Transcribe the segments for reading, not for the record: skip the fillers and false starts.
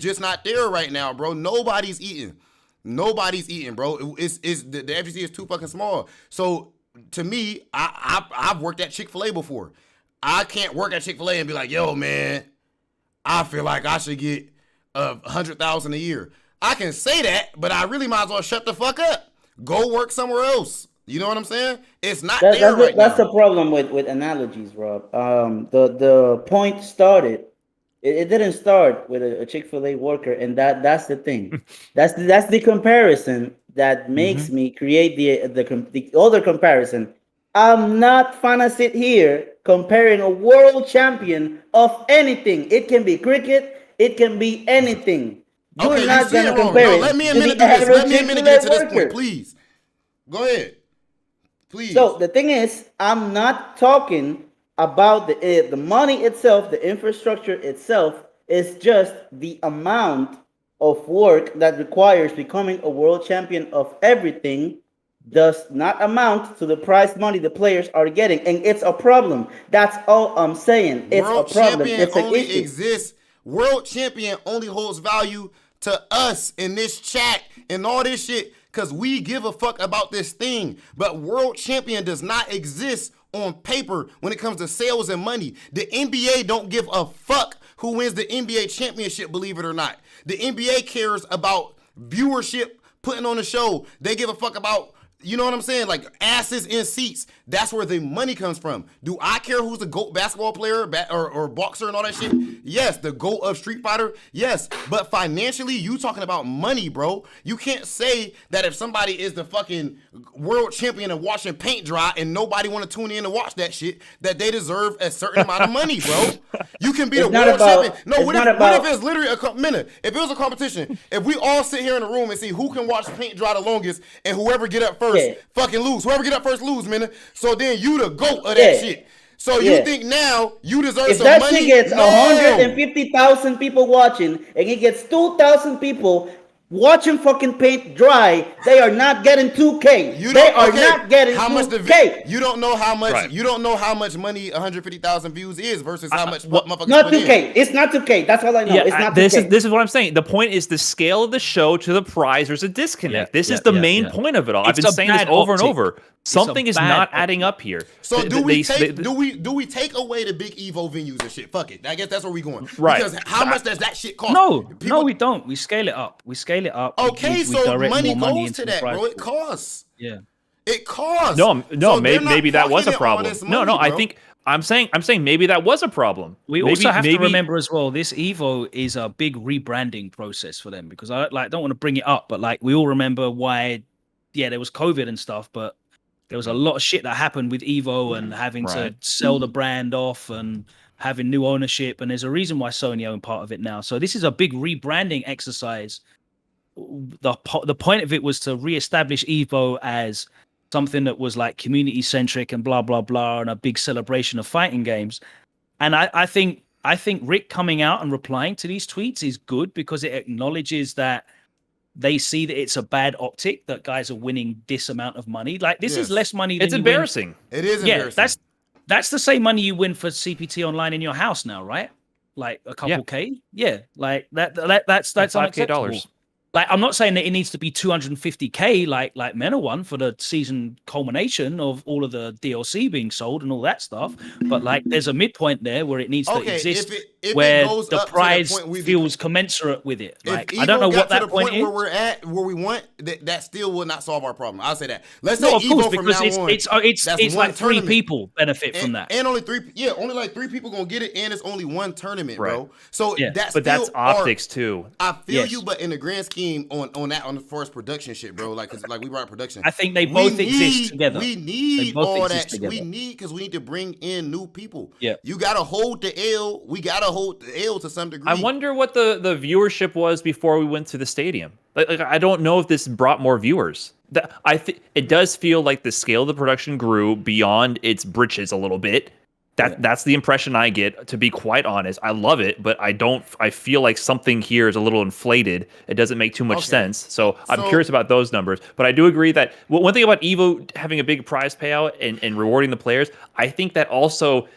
just not there right now, bro. Nobody's eating. Nobody's eating, bro. It's the FGC is too fucking small. So to me, I've worked at Chick-fil-A before. I can't work at Chick-fil-A and be like, yo, man, I feel like I should get $100,000 a year. I can say that, but I really might as well shut the fuck up. Go work somewhere else. You know what I'm saying? It's not there right now. That's the problem with analogies, Rob. The point started. It didn't start with a Chick-fil-A worker, and that's the thing. that's the comparison that makes me create the other comparison. I'm not gonna sit here comparing a world champion of anything. It can be cricket. It can be anything. You're not gonna compare it. Let me a minute do this. Let me a minute get to this point, please. Go ahead. Please. So the thing is, I'm not talking about the money itself, the infrastructure itself. Is just the amount of work that requires becoming a world champion of everything does not amount to the prize money the players are getting, and it's a problem. That's all I'm saying. It's world a problem. Champion it's an only issue. exists. World champion only holds value to us in this chat and all this shit because we give a fuck about this thing. But world champion does not exist on paper when it comes to sales and money. The NBA don't give a fuck who wins the NBA championship, believe it or not. The NBA cares about viewership, putting on a show. They give a fuck about, you know what I'm saying? Like asses in seats. That's where the money comes from. Do I care who's the GOAT basketball player or boxer and all that shit? Yes. The GOAT of Street Fighter? Yes. But financially, you talking about money, bro. You can't say that if somebody is the fucking world champion of watching paint dry and nobody want to tune in to watch that shit, that they deserve a certain amount of money, bro. You can be the world champion. No, what if it's literally a minute? If it was a competition, if we all sit here in a room and see who can watch paint dry the longest and whoever get up first fucking lose. Whoever get up first lose, man. So then you the GOAT of that shit. So you think now you deserve some money? If that shit gets 150,000 people watching and it gets 2,000 people watching fucking paint dry, they are not getting 2K. They are not getting 2K. You don't know how much. Right. You don't know how much money 150,000 views is versus how much motherfuckers. Not 2K. It's not 2K. That's all I know. It's not 2K. This is what I'm saying. The point is the scale of the show to the prize. There's a disconnect. This is the main point of it all. I've been saying this over and over. Something is not adding up here. So do we take away the big Evo venues and shit? Fuck it. I guess that's where we going. Right. Because how much does that shit cost? No, we don't. We scale it up. Okay, so money goes to that, bro. It costs. Yeah. It costs. No, so maybe that was a problem. Money, I'm saying maybe that was a problem. We also have to remember as well, this Evo is a big rebranding process for them because I don't want to bring it up, but like we all remember why, there was COVID and stuff, but there was a lot of shit that happened with Evo and having to sell the brand off and having new ownership. And there's a reason why Sony own part of it now. So this is a big rebranding exercise. The point of it was to reestablish Evo as something that was like community centric and blah, blah, blah, and a big celebration of fighting games. And I think Rick coming out and replying to these tweets is good because it acknowledges that they see that it's a bad optic that guys are winning this amount of money. Like this is less money than it's embarrassing. It is embarrassing. That's the same money you win for CPT online in your house now, right? Like a couple K. Yeah. Like that's $5K. Like I'm not saying that it needs to be 250K like MENA won for the season culmination of all of the DLC being sold and all that stuff, but like there's a midpoint there where it needs to exist where the prize feels commensurate with it. Like I don't know what that point is. Where we're at, where we want, that still will not solve our problem. I'll say that. Let's say of course, because it's like 3 people benefit from that, and only like 3 people gonna get it, and it's only one tournament, bro. So that's optics too. I feel you, but in the grand scheme. On the first production shit, bro. Like we brought production. I think they both exist together. We need all that. We need because we need to bring in new people. Yeah, you gotta hold the L. We gotta hold the L to some degree. I wonder what the viewership was before we went to the stadium. Like I don't know if this brought more viewers. It does feel like the scale of the production grew beyond its britches a little bit. That's the impression I get, to be quite honest. I love it, but I feel like something here is a little inflated. It doesn't make too much sense. So I'm curious about those numbers. But I do agree that one thing about Evo having a big prize payout and rewarding the players, I think that also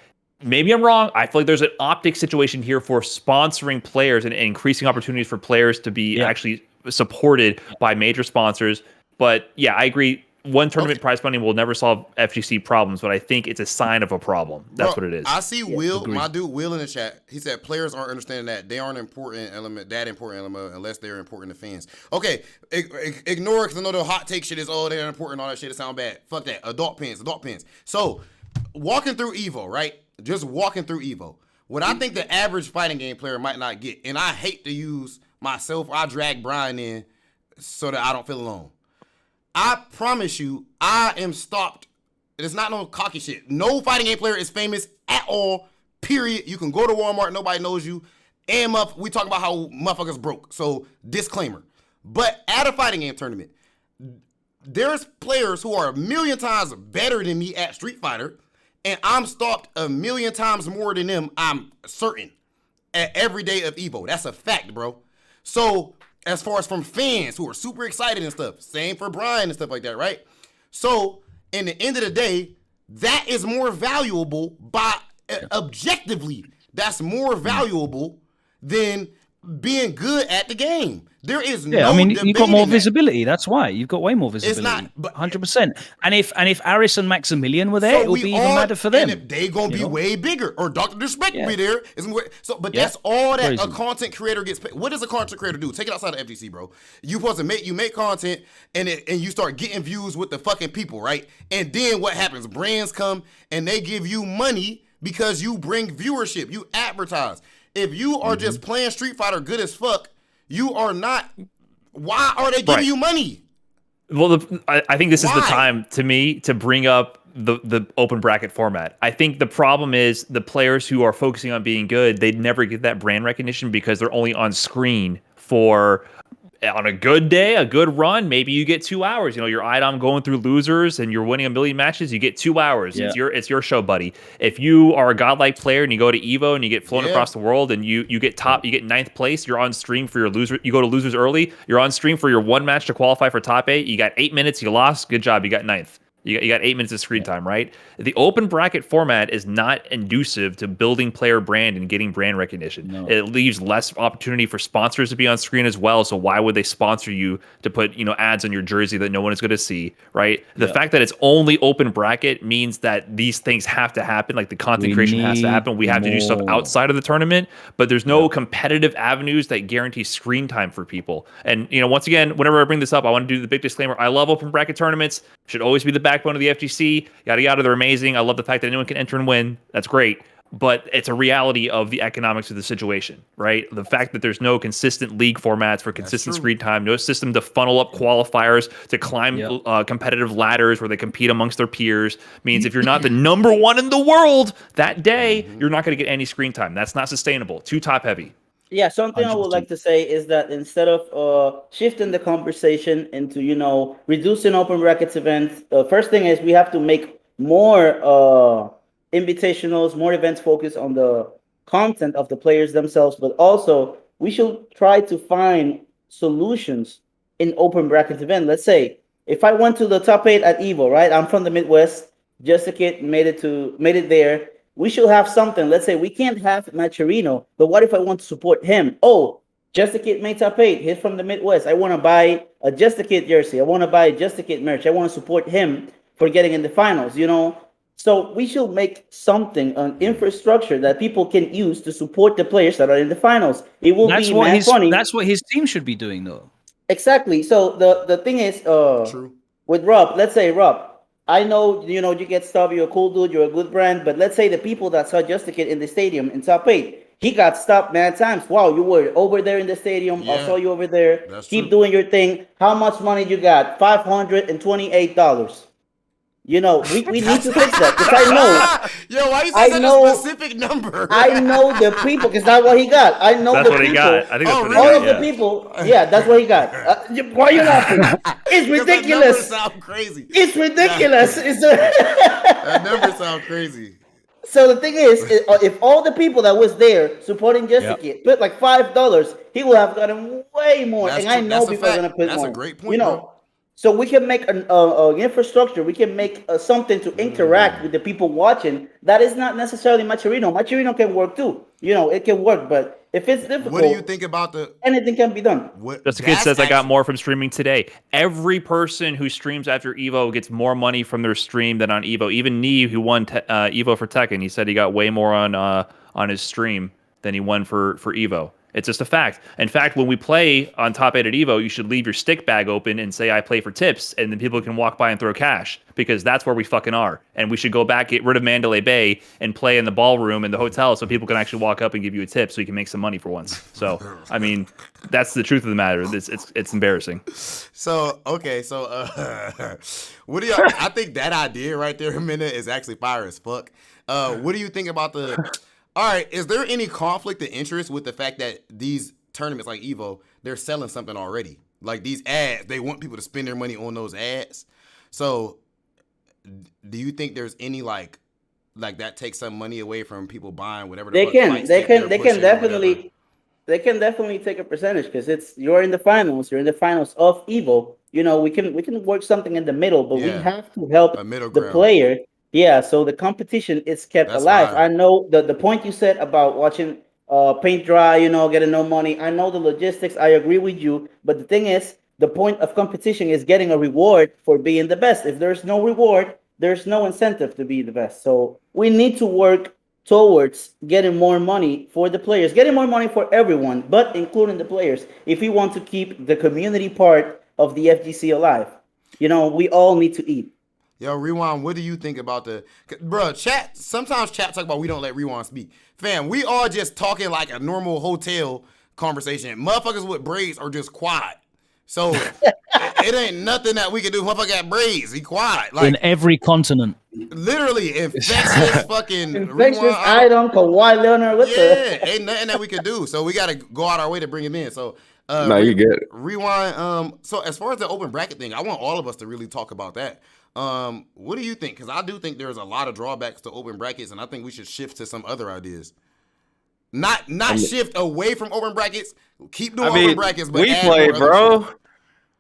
maybe I'm wrong. I feel like there's an optic situation here for sponsoring players and increasing opportunities for players to be actually supported by major sponsors. But yeah, I agree. One tournament prize money will never solve FGC problems, but I think it's a sign of a problem. That's what it is. I see Will, my dude Will in the chat. He said players aren't understanding that they aren't important element unless they're important to fans. Okay, ignore it because I know the hot take shit is they're important, all that shit. It sound bad. Fuck that. Adult pins. So walking through Evo, right? Just walking through Evo. What I think the average fighting game player might not get, and I hate to use myself, I drag Brian in so that I don't feel alone. I promise you, I am stopped. It's not no cocky shit. No fighting game player is famous at all, period. You can go to Walmart, nobody knows you. And we talk about how motherfuckers broke. So, disclaimer. But at a fighting game tournament, there's players who are 1,000,000 times better than me at Street Fighter, and I'm stopped 1,000,000 times more than them, I'm certain, at every day of Evo. That's a fact, bro. So, as far as from fans who are super excited and stuff. Same for Brian and stuff like that, right? So, in the end of the day, that is more valuable objectively. That's more valuable than being good at the game. There is no you've got more visibility. That's why you've got way more visibility. It's not 100%. And if Aris and Maximilian were there, it would be even madder for them. And if they gonna be way bigger, or Dr. Disrespect will be there. But that's all that a content creator gets paid. What does a content creator do? Take it outside of FGC, bro. You supposed to make content and you start getting views with the fucking people, right? And then what happens? Brands come and they give you money because you bring viewership. You advertise. If you are just playing Street Fighter good as fuck, you are not. Why are they giving you money? Well, I think this is the time to me to bring up the open bracket format. I think the problem is the players who are focusing on being good, they never get that brand recognition because they're only on screen for. On a good day, a good run, maybe you get 2 hours. You know, you're IDOM going through losers and you're winning 1,000,000 matches, you get 2 hours. Yeah. It's your show, buddy. If you are a godlike player and you go to Evo and you get flown across the world and you get you get 9th place, you're on stream for your loser. You go to losers early, you're on stream for your one match to qualify for top 8. You got 8 minutes, you lost. Good job, you got 9th. You got 8 minutes of screen time, right? The open bracket format is not inducive to building player brand and getting brand recognition. No. It leaves less opportunity for sponsors to be on screen as well. So why would they sponsor you to put ads on your jersey that no one is going to see, right? The fact that it's only open bracket means that these things have to happen. Like the content creation has to happen. We have to do stuff outside of the tournament, but there's no competitive avenues that guarantee screen time for people. And once again, whenever I bring this up, I want to do the big disclaimer. I love open bracket tournaments. Should always be the backbone of the FGC. Yada yada. They're amazing. I love the fact that anyone can enter and win. That's great. But it's a reality of the economics of the situation, right? The fact that there's no consistent league formats for consistent screen time, no system to funnel up qualifiers to climb competitive ladders where they compete amongst their peers means if you're not the number one in the world that day, you're not going to get any screen time. That's not sustainable. Too top heavy. Yeah, something 100%. I would like to say is that instead of shifting the conversation into, reducing open brackets events, first thing is we have to make more invitationals, more events focused on the content of the players themselves, but also we should try to find solutions in open bracket event. Let's say if I went to the top 8 at Evo, right? I'm from the Midwest, just a kid made it there. We should have something. Let's say we can't have Macherino, but what if I want to support him? Oh, Just a Kid made top 8. He's from the Midwest. I want to buy a Just a Kid jersey. I want to buy Just a Kid merch. I want to support him for getting in the finals, So we should make something, an infrastructure that people can use to support the players that are in the finals. It will be funny. That's what his team should be doing, though. Exactly. So the thing is, True. With Rob, let's say, Rob, I know, you get stuff, you're a cool dude, you're a good brand, but let's say the people that saw Just a Kid in the stadium in top 8, he got stopped mad times. Wow, you were over there in the stadium. Yeah, I saw you over there. Keep doing your thing. How much money you got? $528. We need to fix that because I know. Yo, why you say a specific number? I know the people because that's what he got. I know that's the what people. He got. I think that's what he got. All of the people. Yeah, that's what he got. Why are you laughing? It's ridiculous. That number sound crazy. It's ridiculous. That number sound crazy. So the thing is, if all the people that was there supporting Just a Kid put like $5, he would have gotten way more. That's and I know true. people are gonna put more. That's a great point. Bro. So we can make an infrastructure. We can make something to interact with the people watching. That is not necessarily Macherino. Macherino can work too. You know, it can work. But if it's difficult, What do you think about the? anything can be done. What Just a kid says I got actually- more from streaming today. Every person who streams after Evo gets more money from their stream than on Evo. Even Neve, who won Evo for Tekken, he said he got way more on his stream than he won for Evo. It's just a fact. In fact, when we play on top 8 at Evo, you should leave your stick bag open and say I play for tips, and then people can walk by and throw cash, because that's where we fucking are. And we should go back, get rid of Mandalay Bay, and play in the ballroom in the hotel so people can actually walk up and give you a tip so you can make some money for once. So, I mean, that's the truth of the matter. It's embarrassing. So okay, so what do y'all? I think that idea right there, Mena, is actually fire as fuck. What do you think about the? All right, is there any conflict of interest with the fact that these tournaments like Evo, they're selling something already? Like these ads, they want people to spend their money on those ads. So, do you think there's any like that takes some money away from people buying whatever the They fuck can. fights They that they're can. They pushing can or whatever? definitely. They can definitely take a percentage because you're in the finals. You're in the finals of Evo. You know, we can work something in the middle, but we Yeah. have to help A middle the ground. player. Yeah, so the competition is kept That's alive. fire. I know the point you said about watching paint dry, you know, getting no money. I know the logistics. I agree with you, but the thing is, the point of competition is getting a reward for being the best. If there's no reward, there's no incentive to be the best. So we need to work towards getting more money for the players, getting more money for everyone, but including the players, if we want to keep the community part of the FGC alive. You know, we all need to eat. Yo, Rewind, what do you think about the... Bro, chat, sometimes chat talk about we don't let Rewind speak. Fam, we all just talking like a normal hotel conversation. Motherfuckers with braids are just quiet. So, it ain't nothing that we can do. Motherfucker got braids. He quiet. Like, In every continent. literally, infectious fucking... Infectious Rewind, item, Kawhi Leonard, what the? yeah, ain't nothing that we can do. So, we got to go out our way to bring him in. So, No, you get it. Rewind. So, as far as the open bracket thing, I want all of us to really talk about that. What do you think? Because I do think there's a lot of drawbacks to open brackets, and I think we should shift to some other ideas. Not shift away from open brackets. Keep doing open brackets, but we add play, more other bro. shit.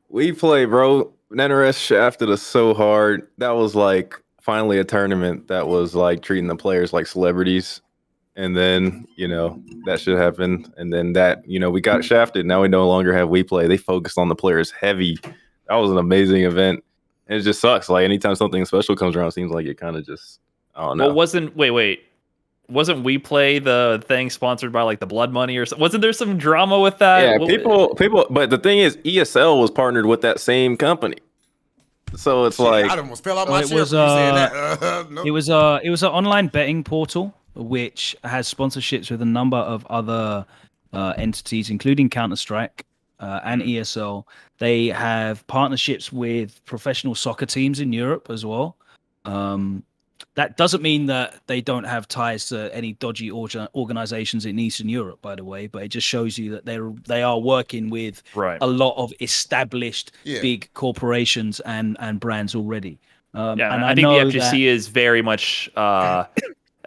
We play, bro. MenaRD shafted us so hard. That was like finally a tournament that was like treating the players like celebrities. And then, you know, that should happen. And then that, you know, we got shafted. Now we no longer have We Play. They focused on the players heavy. That was an amazing event. And it just sucks. Like anytime something special comes around, it seems like it kind of just, I don't know. Well, wasn't We Play the thing sponsored by like the Blood Money or something? Wasn't there some drama with that? Yeah, people. But the thing is, ESL was partnered with that same company, so it's Shit, like I almost fell out my it chair was, for you saying that. No. It was an online betting portal which has sponsorships with a number of other entities, including Counter-Strike and ESL. They have partnerships with professional soccer teams in Europe as well. That doesn't mean that they don't have ties to any dodgy organizations in Eastern Europe, by the way, but it just shows you that they are working with Right. a lot of established Yeah. big corporations and brands already. Yeah, and I think the know FGC is very much,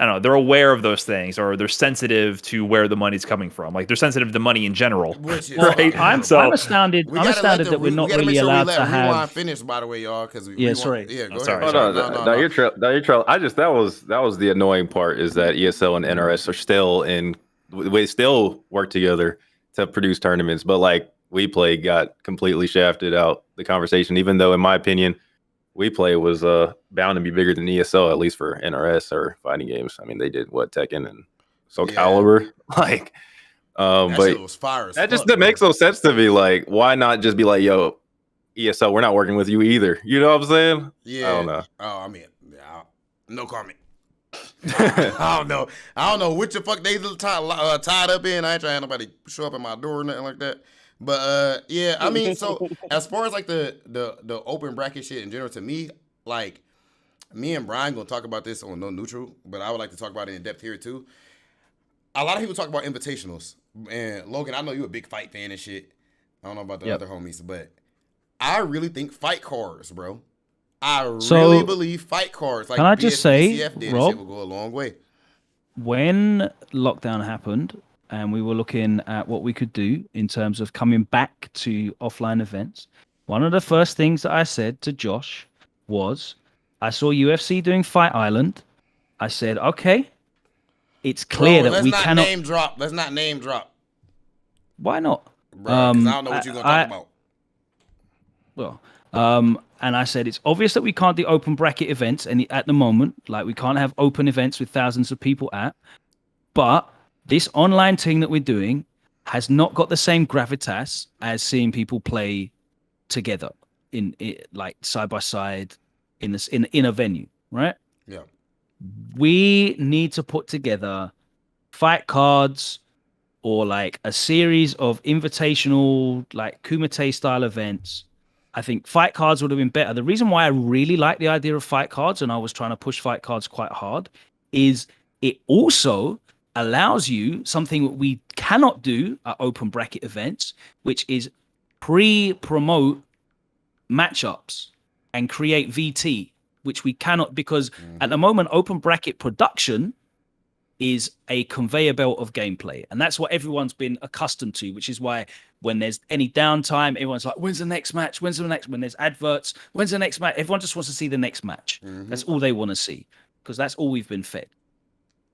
I don't know, they're aware of those things, or they're sensitive to where the money's coming from. Like they're sensitive to money in general. Which is Right. I'm So- astounded. We I'm gotta astounded let that we're not we gotta really make sure we allowed let to Rewind have. finish, by the way, y'all. Because Yeah, sorry. Yeah, go sorry, ahead. sorry. no, you're trolling. I just that was the annoying part is that ESL and NRS are still we still work together to produce tournaments, but like We Play got completely shafted out the conversation, even though in my opinion We Play was bound to be bigger than ESL, at least for NRS or fighting games. I mean, they did what, Tekken and Soul Yeah. Calibur, like That but shit was fire as that just fuck, that makes bro. no sense to me. Like, why not just be like, yo, ESL, we're not working with you either. You know what I'm saying? Yeah. I don't know. Oh, I mean, no comment. I don't know what the fuck they tied up in. I ain't trying to have nobody show up at my door or nothing like that. But yeah, I mean, so as far as like the open bracket shit in general, to me, like me and Brian gonna talk about this on No Neutral, but I would like to talk about it in depth here too. A lot of people talk about invitationals, and Logan, I know you a big fight fan and shit. I don't know about the other homies, but I really think fight cards, bro. I really believe fight cards. Like Can I just say, BCF did and Rob? shit will go a long way. When lockdown happened and we were looking at what we could do in terms of coming back to offline events, one of the first things that I said to Josh was, I saw UFC doing Fight Island. I said, okay, it's clear Bro, that let's we not cannot. name drop. Let's not name drop, Why not? bro, because I don't know what you're gonna talk about. Well, and I said it's obvious that we can't do open bracket events at the moment. Like we can't have open events with thousands of people at. But this online thing that we're doing has not got the same gravitas as seeing people play together in like side by side in a venue, right? Yeah. We need to put together fight cards or like a series of invitational like Kumite style events. I think fight cards would have been better. The reason why I really like the idea of fight cards, and I was trying to push fight cards quite hard, is it also allows you something we cannot do at open bracket events, which is pre-promote matchups and create VT, which we cannot, because at the moment open bracket production is a conveyor belt of gameplay, and that's what everyone's been accustomed to, which is why when there's any downtime, everyone's like, when's the next match, when there's adverts, when's the next match, everyone just wants to see the next match. That's all they want to see, because that's all we've been fed.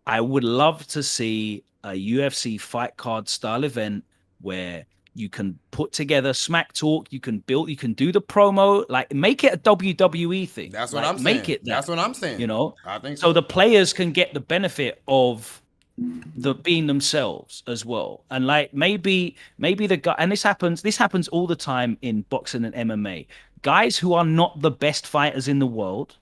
I would love to see a UFC fight card style event where you can put together smack talk, you can do the promo, like make it a WWE thing. That's what like, I'm saying. Make it that, That's what I'm saying. you know. I think so the players can get the benefit of the being themselves as well. And like maybe the guy, and this happens all the time in boxing and MMA. Guys who are not the best fighters in the world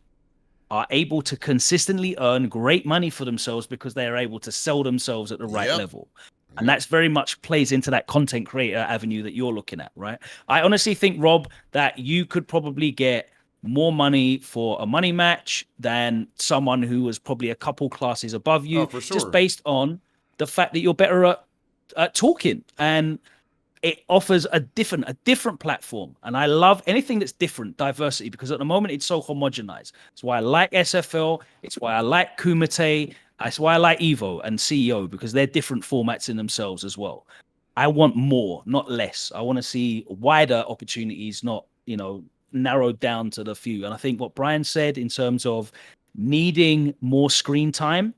are able to consistently earn great money for themselves because they are able to sell themselves at the right level. And that's very much plays into that content creator avenue that you're looking at, right? I honestly think, Rob, that you could probably get more money for a money match than someone who was probably a couple classes above you, for sure. just based on the fact that you're better at talking. And it offers a different platform. And I love anything that's different, diversity, because at the moment it's so homogenized. It's why I like SFL. It's why I like Kumite. That's why I like Evo and CEO, because they're different formats in themselves as well. I want more, not less. I want to see wider opportunities, not, narrowed down to the few. And I think what Brian said in terms of needing more screen time,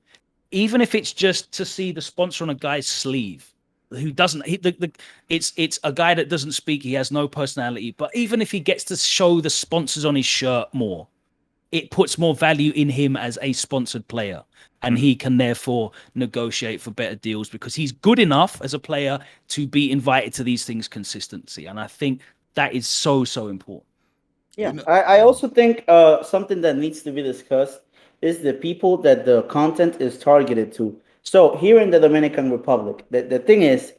even if it's just to see the sponsor on a guy's sleeve who doesn't, it's a guy that doesn't speak, he has no personality, but even if he gets to show the sponsors on his shirt more, it puts more value in him as a sponsored player. And he can therefore negotiate for better deals because he's good enough as a player to be invited to these things consistently. And I think that is so, so important. Yeah, I also think something that needs to be discussed is the people that the content is targeted to. So here in the Dominican Republic, the thing is,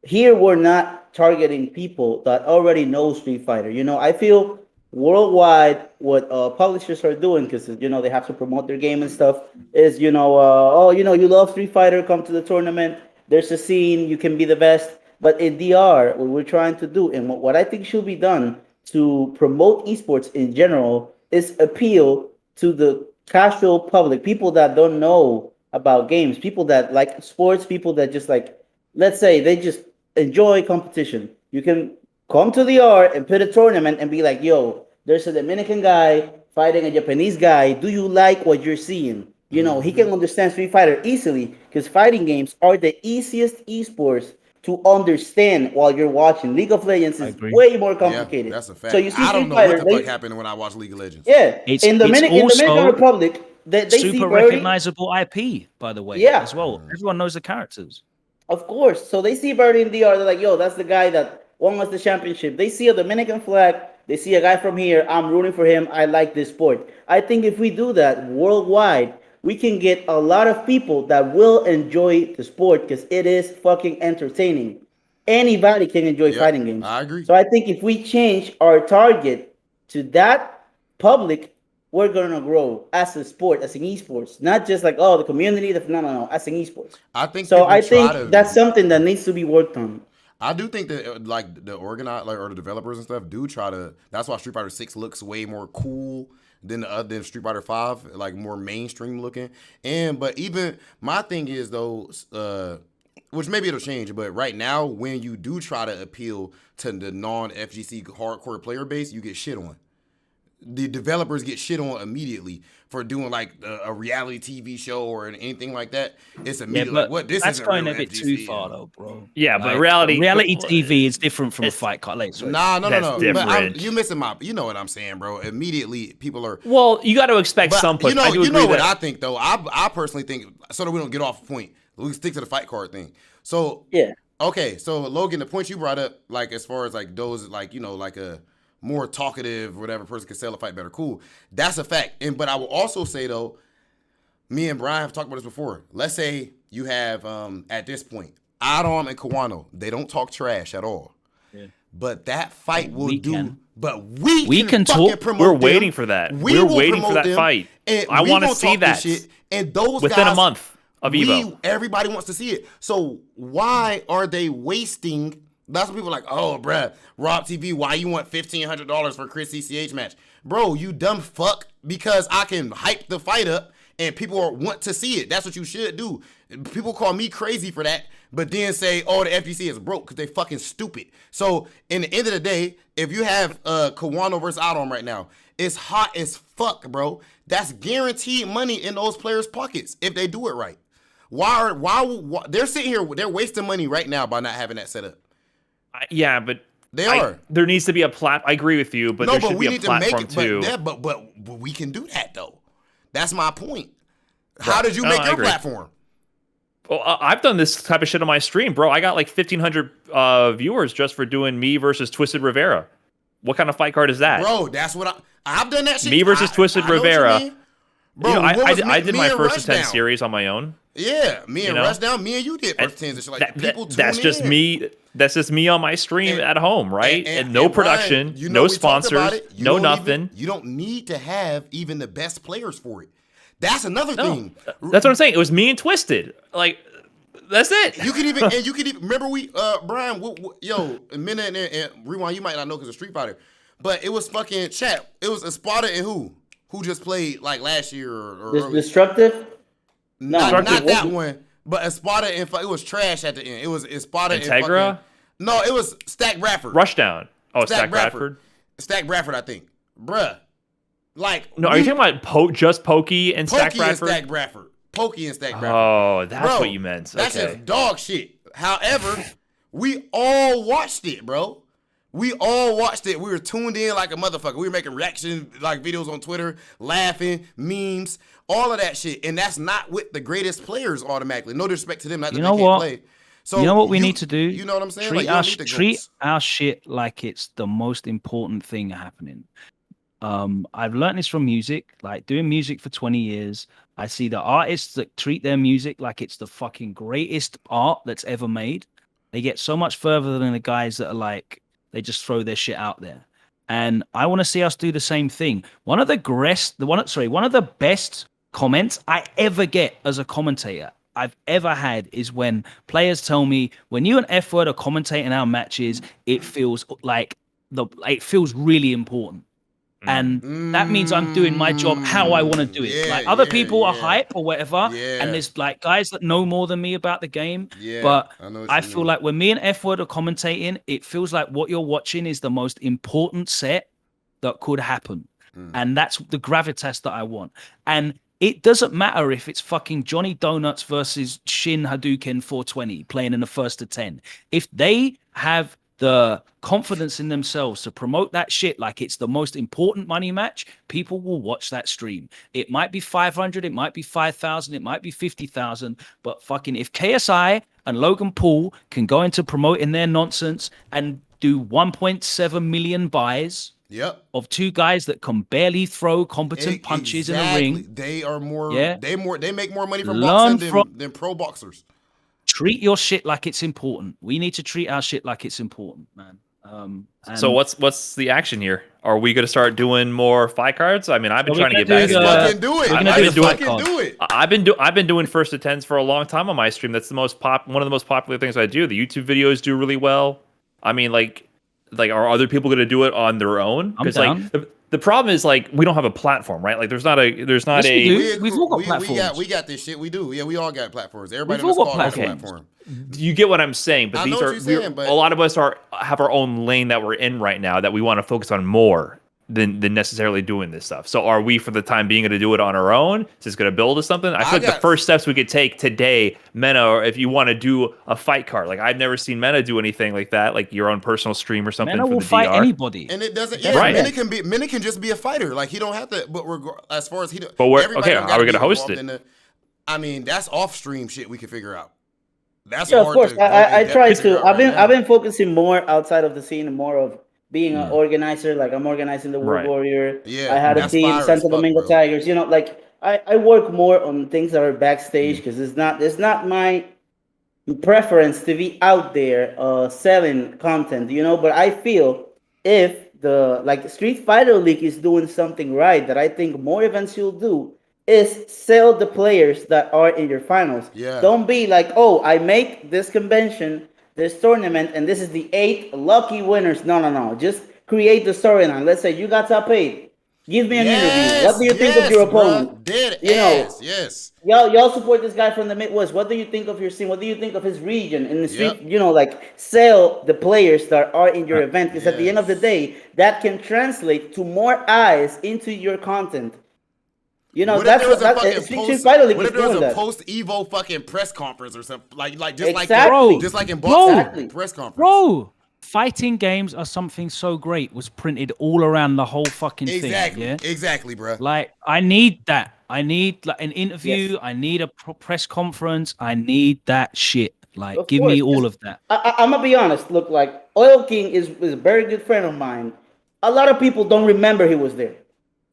here we're not targeting people that already know Street Fighter. I feel worldwide what publishers are doing, because they have to promote their game and stuff, is you love Street Fighter, come to the tournament, there's a scene, you can be the best. But in DR, what we're trying to do, and what I think should be done to promote esports in general, is appeal to the casual public, people that don't know about games, people that like sports, people that just like, let's say they just enjoy competition. You can come to the R and put a tournament and be like, yo, there's a Dominican guy fighting a Japanese guy. Do you like what you're seeing? He can understand Street Fighter easily, because fighting games are the easiest esports to understand while you're watching. League of Legends is way more complicated. Yeah, that's a fact. So you see I don't Street know Fighter, what the fuck happened when I watched League of Legends. Yeah, It's in Dominican Republic, they see super Birdie. recognizable IP, by the way, Yeah. as well. Everyone knows the characters. Of course. So they see Birdie in DR. They're like, yo, that's the guy that won us the championship. They see a Dominican flag. They see a guy from here. I'm rooting for him. I like this sport. I think if we do that worldwide, we can get a lot of people that will enjoy the sport, because it is fucking entertaining. Anybody can enjoy fighting games. I agree. So I think if we change our target to that public, we're gonna grow as a sport, as an esports, not just like the community. No, as an esports. I think so. I think that's something that needs to be worked on. I do think that like the organize or the developers and stuff do try to. That's why Street Fighter 6 looks way more cool than Street Fighter 5, like more mainstream looking. But even my thing is though, which maybe it'll change, but right now, when you do try to appeal to the non-FGC hardcore player base, you get shit on. The developers get shit on immediately for doing like a reality TV show or anything like that. It's immediately like, what, this that's isn't going real a bit FGC. too far though, bro. Yeah, but Like, reality TV is different from a fight card. Like, sorry. No. That's But different. you missing my, you know what I'm saying, bro. Immediately people are, Well, you got to expect some push. you know, I do you agree know what that- I think though. I personally think, so that we don't get off point, we stick to the fight card thing. So Yeah. okay, so Logan, the point you brought up, like as far as like those, like, you know, like a more talkative, whatever person can sell a fight better, cool. That's a fact. But I will also say though, me and Brian have talked about this before. Let's say you have at this point, Adam and Kawano, they don't talk trash at all. Yeah. But that fight will we do. can. But we can fucking talk. promote We're them. waiting for that. We We're will waiting for promote that them, fight. and I we want to gonna see talk this that shit, and those within guys, a month of Evo. Everybody wants to see it. So why are they wasting? That's what people are like, oh, bruh, RobTV, why you want $1,500 for Chris CCH match? Bro, you dumb fuck, because I can hype the fight up and people want to see it. That's what you should do. People call me crazy for that, but then say, oh, the FGC is broke because they fucking stupid. So in the end of the day, if you have Kawano versus Adam right now, it's hot as fuck, bro. That's guaranteed money in those players' pockets if they do it right. Why they're sitting here, they're wasting money right now by not having that set up. Yeah, but They are. There needs to be a platform. I agree with you, but there should be a platform too. But we can do that though. That's my point. How did you make I your agree. platform? Well, I've done this type of shit on my stream, bro. I got like 1,500 viewers just for doing me versus Twisted Rivera. What kind of fight card is that? Bro, that's what I've done that shit. Me versus Twisted I know what you Rivera. mean. Bro, You know, what was I did me my and first Rushdown? 10 series on my own. Yeah, me and know? Rushdown, me and you did first tens and shit like people tune that's just in. me. That's just me on my stream at home, right? And no Brian, production, you know no we talked about sponsors, it. You no don't nothing. You don't need to have even the best players for it. That's another thing. That's what I'm saying. It was me and Twisted. Like, that's it. You can even remember Brian, Mena and Rewind. You might not know because of Street Fighter, but it was fucking chat. It was Espada and who just played like last year or early. Destructive? No, Not that one, but Espada and it was trash at the end. It was Espada and Integra? fucking, no, it was Stack Bradford. Rushdown. Oh, Stack Bradford. Stack Bradford, I think. Bruh. Like, No, are you talking about just Pokey and Stack Pokey Bradford? and Stack Bradford. Pokey and Stack Bradford. Oh, that's Bro, what you meant. That's Okay. just dog shit. However, we all watched it, bro. We all watched it. We were tuned in like a motherfucker. We were making reaction like videos on Twitter, laughing, memes, all of that shit. And that's not with the greatest players automatically. No disrespect to them, not that You they know can't what? play. So You know what we need to do? You know what I'm saying? Treat, Like, you don't need the treat goats. our shit like it's the most important thing happening. I've learned this from music, like doing music for 20 years. I see the artists that treat their music like it's the fucking greatest art that's ever made. They get so much further than the guys that are like, they just throw their shit out there. And I want to see us do the same thing. One of the best comments I ever get as a commentator I've ever had is when players tell me, when you and F Word are commentating our matches, it feels like it feels really important. And that means I'm doing my job how I want to do it. Yeah, like other yeah, people are yeah. hype or whatever, Yeah. and there's like guys that know more than me about the game. Yeah, but I know what I you feel mean. like when me and F Word are commentating, it feels like what you're watching is the most important set that could happen. And that's the gravitas that I want. And it doesn't matter if it's fucking Johnny Donuts versus Shin Hadouken 420 playing in the first to 10. If they have the confidence in themselves to promote that shit like it's the most important money match, people will watch that stream. It might be 500, it might be 5,000, it might be 50,000, but fucking if KSI and Logan Paul can go into promoting their nonsense and do 1.7 million buys Yep. of two guys that can barely throw competent punches in the ring, They are more. Yeah. They make more money from Learn boxing than pro boxers. treat your shit like it's important. We need to treat our shit like it's important, man. So what's the action here? Are we going to start doing more fight cards? I mean, I've been Well, trying to we get back can to do that. Fucking do it. we're gonna I've do been the fight fucking card. do it. I've been doing first attends for a long time on my stream. That's the one of the most popular things I do. The YouTube videos do really well. I mean, like are other people going to do it on their own? I'm Because down. like The problem is like we don't have a platform, right? Like there's not a Yes, we do. We've all got platforms. We got this shit. We do. Yeah, we all got platforms. Everybody We've on this all call got has a platforms. platform. You get what I'm saying, but I these know what are you're saying, but- a lot of us have our own lane that we're in right now that we want to focus on more than necessarily doing this stuff. So are we for the time being going to do it on our own? Is this going to build us something? I feel like the first steps we could take today, Mena, or if you want to do a fight card, like I've never seen Mena do anything like that, like your own personal stream or something. Mena for will the fight DR. anybody. And it doesn't. Yeah, right. Mena can just be a fighter. Like he don't have to. But as far as he, but we're everybody okay. don't How are we gotta going to be host involved it? in I mean, that's off stream shit we can figure out. That's Yeah, of hard course. to go in I depth try to figure to. out I've been right now. I've been focusing more outside of the scene and more of being an organizer. Like I'm organizing the World Right. Warrior. Yeah, I had a that's team, fire as Santo fuck, Domingo bro. Tigers. You know, like I work more on things that are backstage because it's not my preference to be out there selling content. You know, but I feel if the Street Fighter League is doing something right, that I think more events you'll do is sell the players that are in your finals. Yeah. Don't be like, oh, I make this convention, this tournament, and this is the 8 lucky winners. No. Just create the storyline. Let's say you got top 8. Give me an interview. What do you think of your opponent? Dead You know, ass. Yes. Y'all support this guy from the Midwest. What do you think of your scene? What do you think of his region in the street? Yep. You know, like sell the players that are in your event because at the end of the yes. day, that can translate to more eyes into your content. You know, What if that's there what was a fucking Street post? Fighter League What is if there was doing a that. post Evo fucking press conference or something like just Exactly. just like in Bro. Boston Exactly. press conference? Bro, fighting games are something so great. Was printed all around the whole fucking Exactly. thing. Yeah. Exactly, bro. Like I need that. I need like an interview. Yes. I need a press conference. I need that shit. Like, Of give me course, all 'cause of that. I'm gonna be honest. Look, like Oil King is a very good friend of mine. A lot of people don't remember he was there.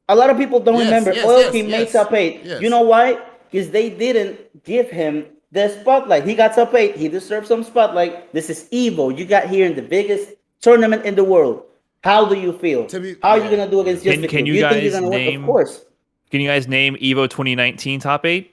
A lot of people don't remember Oil King made top 8. yes. You know why? Because they didn't give him the spotlight. He got top 8. He deserves some spotlight. This is Evo. You got here in the biggest tournament in the world. How do you feel? How are you gonna do against Just Can you think you're guys gonna win? name? Of course. Can you guys name Evo 2019 top 8?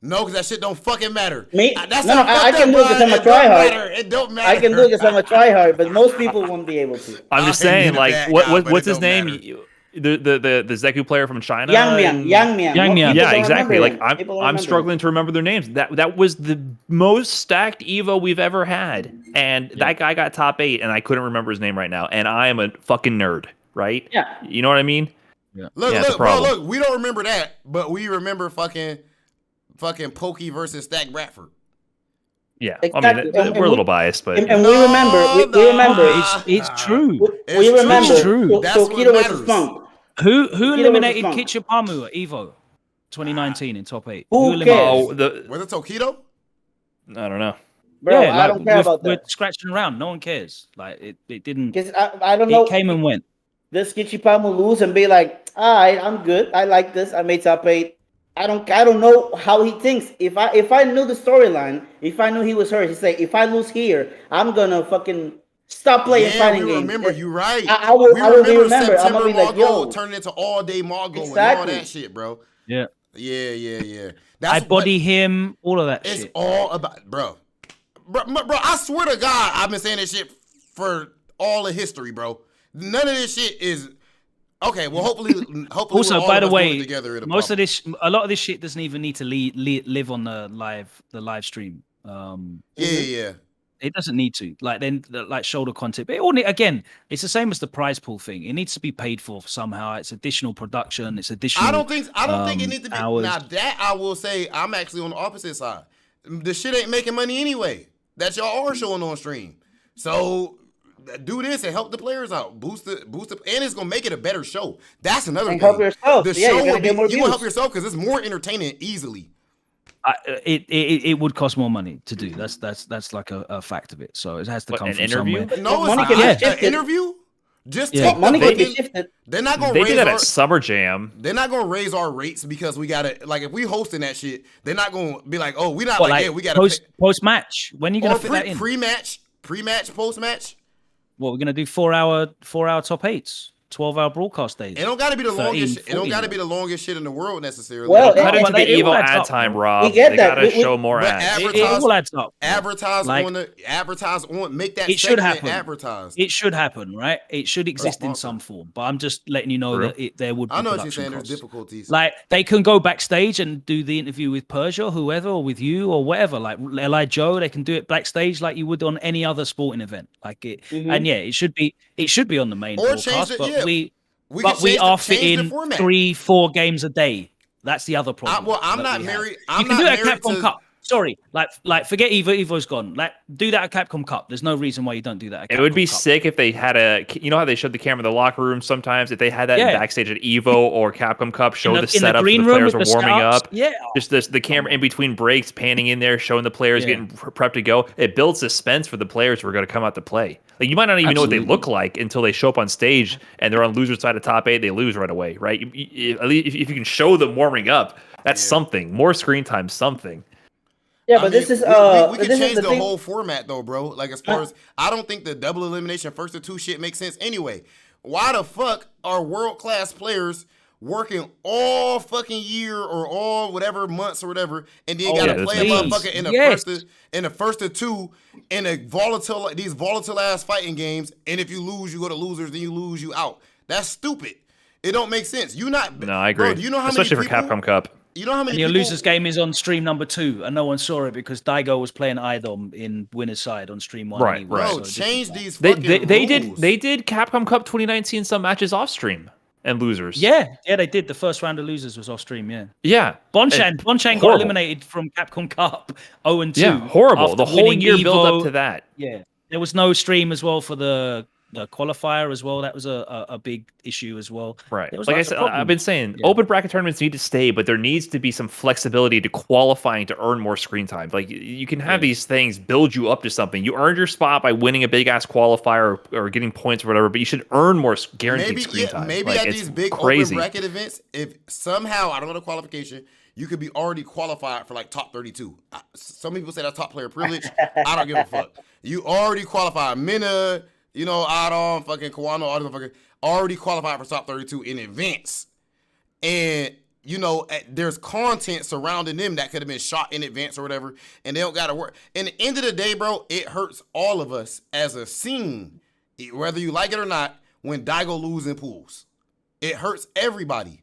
No, because that shit don't fucking matter. Me? That's No, not I fucked can up, do it because bro. I'm a It don't matter. tryhard. It don't matter. I can do it because I'm a tryhard, but most people won't be able to. I'm just I ain't saying, been a like, bad guy, but what's it his don't name? matter. The Zeku player from China. Yang Mian. and- Yang Mian. Yang Most Mian. people Yeah, don't exactly. remember Like him. People don't I'm remember struggling him. to remember their names. That was the most stacked Evo we've ever had, and that guy got top 8, and I couldn't remember his name right now. And I am a fucking nerd, right? Yeah. You know what I mean? Look, Yeah, it's a look, bro, problem. look. We don't remember that, but we remember fucking Pokey versus Stack Bradford. Yeah. Exactly. I mean, And we're a we- little biased, but And we remember. We remember. It's true. We remember. It's true. That's what Tokido versus matters. Funk. Who versus eliminated Funk. Kichipamu at Evo 2019 in top 8? Who eliminated? cares? oh, the Was it Tokido? I don't know. Bro, Yeah, I like, don't care about we're that. scratching around. No one cares. Like it didn't. Because I don't know. It came and went. This Kichipamu lose and be like, all right, I'm good. I like this. I made top 8. I don't know how he thinks. If I knew the storyline, if I knew he was hurt, he'd say, if I lose here, I'm gonna fucking stop playing Yeah, fighting we games. remember. You right. I will be remembered. I'm gonna be like, yo. turning into all day Margo and all Exactly. that shit, bro. Yeah. Yeah. I body him. All of that It's shit. all about, bro. I swear to God, I've been saying this shit for all of history, bro. None of this shit is okay. Well, hopefully, Also, all by of the us doing it way, together, it'll most pop. of this, a lot of this shit doesn't even need to live on the live stream. Yeah. It doesn't need to. Like then, like shoulder content. But it all again, it's the same as the prize pool thing. It needs to be paid for somehow. It's additional production. It's additional. I don't think it needs to be. hours. Now that I will say, I'm actually on the opposite side. The shit ain't making money anyway. That y'all are showing on stream. So do this and help the players out. Boost the, and it's gonna make it a better show. That's another And thing. help yourself. The Yeah, show you're gonna would be, get more you will help views. yourself because it's more entertaining easily. It would cost more money to do. That's like a fact of it. So it has to What, come an from interview? somewhere. No, it's money not. can be An shifted. interview. Just Yeah. take Money the can be fucking, shifted. They're not gonna They raise did that our, at Summer Jam. They're not gonna raise our rates because we gotta, like, if we hosting that shit, they're not gonna be like, oh, we not What, like, like yeah, we gotta post match. When are you pay. gonna Or fit that in? pre-match, post-match. What we're gonna do 4 hour top 8s. 12-hour broadcast days. It don't got to be the 13, longest. It don't 14 got to be the longest shit in the world necessarily. Well, Cut it to the it all Evo adds ad up, time, bro. Rob. We get They that. gotta We- show more but ads. It all adds up. Bro. advertise Like, on make that it should segment happen. advertised. It should happen, right? It should exist in Awesome. some form. But I'm just letting you know True. that there would be I know what you're production saying. There's costs. difficulties. Like they can go backstage and do the interview with Persia, whoever, or with you, or whatever. Like Li Joe, they can do it backstage like you would on any other sporting event. Like it, and yeah, it should be on the main Or change broadcast. it, But yeah. we We but can we change are the- change the fitting format. 3-4 games a day. That's the other problem. Well, I'm that not we have. married. You I'm can not do it at married Capcom to. Cup. Sorry, like forget Evo. Evo's gone. Like do that at Capcom Cup. There's no reason why you don't do that. At It would Capcom be Cup. sick if they had you know how they showed the camera in the locker room sometimes? If they had that in Yeah. backstage at Evo or Capcom Cup, show the in setup green the room players with are the warming setups. up. Yeah, Just the camera in between breaks, panning in there, showing the players Yeah. getting prepped to go. It builds suspense for the players who are going to come out to play. Like you might not even know what they Absolutely. look like until they show up on stage and they're on loser side of top 8. They lose right away, right? At least if you can show them warming up, that's something. More screen time, something. Yeah, I but mean, this is we can this is change the the thing. whole format though, bro. Like as far as I don't think the double elimination first to 2 shit makes sense anyway. Why the fuck are world class players working all fucking year or all whatever months or whatever, and then gotta yeah, play a that's motherfucker in the Yes. first to 2 in a these volatile ass fighting games, and if you lose, you go to losers, then you lose, you out. That's stupid. It don't make sense. You not. No, I agree. Bro, do you know how Especially many for people, Capcom Cup. You know how many and your people, losers game is on stream number 2, and no one saw it because Daigo was playing Idom in winner's side on stream 1. Right, anyway, right. Bro, so just- change these They fucking rules. did Capcom Cup 2019 some matches off stream and losers. Yeah, they did. The first round of losers was off stream. Yeah, Yeah. Bonchan got horrible. eliminated from Capcom Cup 0-2. Yeah, horrible. after The whole winning year build up Evo. to that. Yeah, there was no stream as well for the qualifier as well. That was a big issue as well. Right. There was Like I lots of said, problems. I've been saying Yeah. open bracket tournaments need to stay, but there needs to be some flexibility to qualifying to earn more screen time. Like you can have these things build you up to something. You earned your spot by winning a big ass qualifier or getting points or whatever, but you should earn more guaranteed screen time. Maybe Like, at it's these big crazy. open bracket events, if somehow I don't know the qualification, you could be already qualified for like top 32. Some people say that's top player privilege. I don't give a fuck. You already qualified. Mena, Adam, fucking Kawano, all these motherfuckers already qualified for top 32 in advance. And there's content surrounding them that could have been shot in advance or whatever, and they don't gotta work. In the end of the day, bro, it hurts all of us as a scene, whether you like it or not, when Daigo lose in pools. It hurts everybody.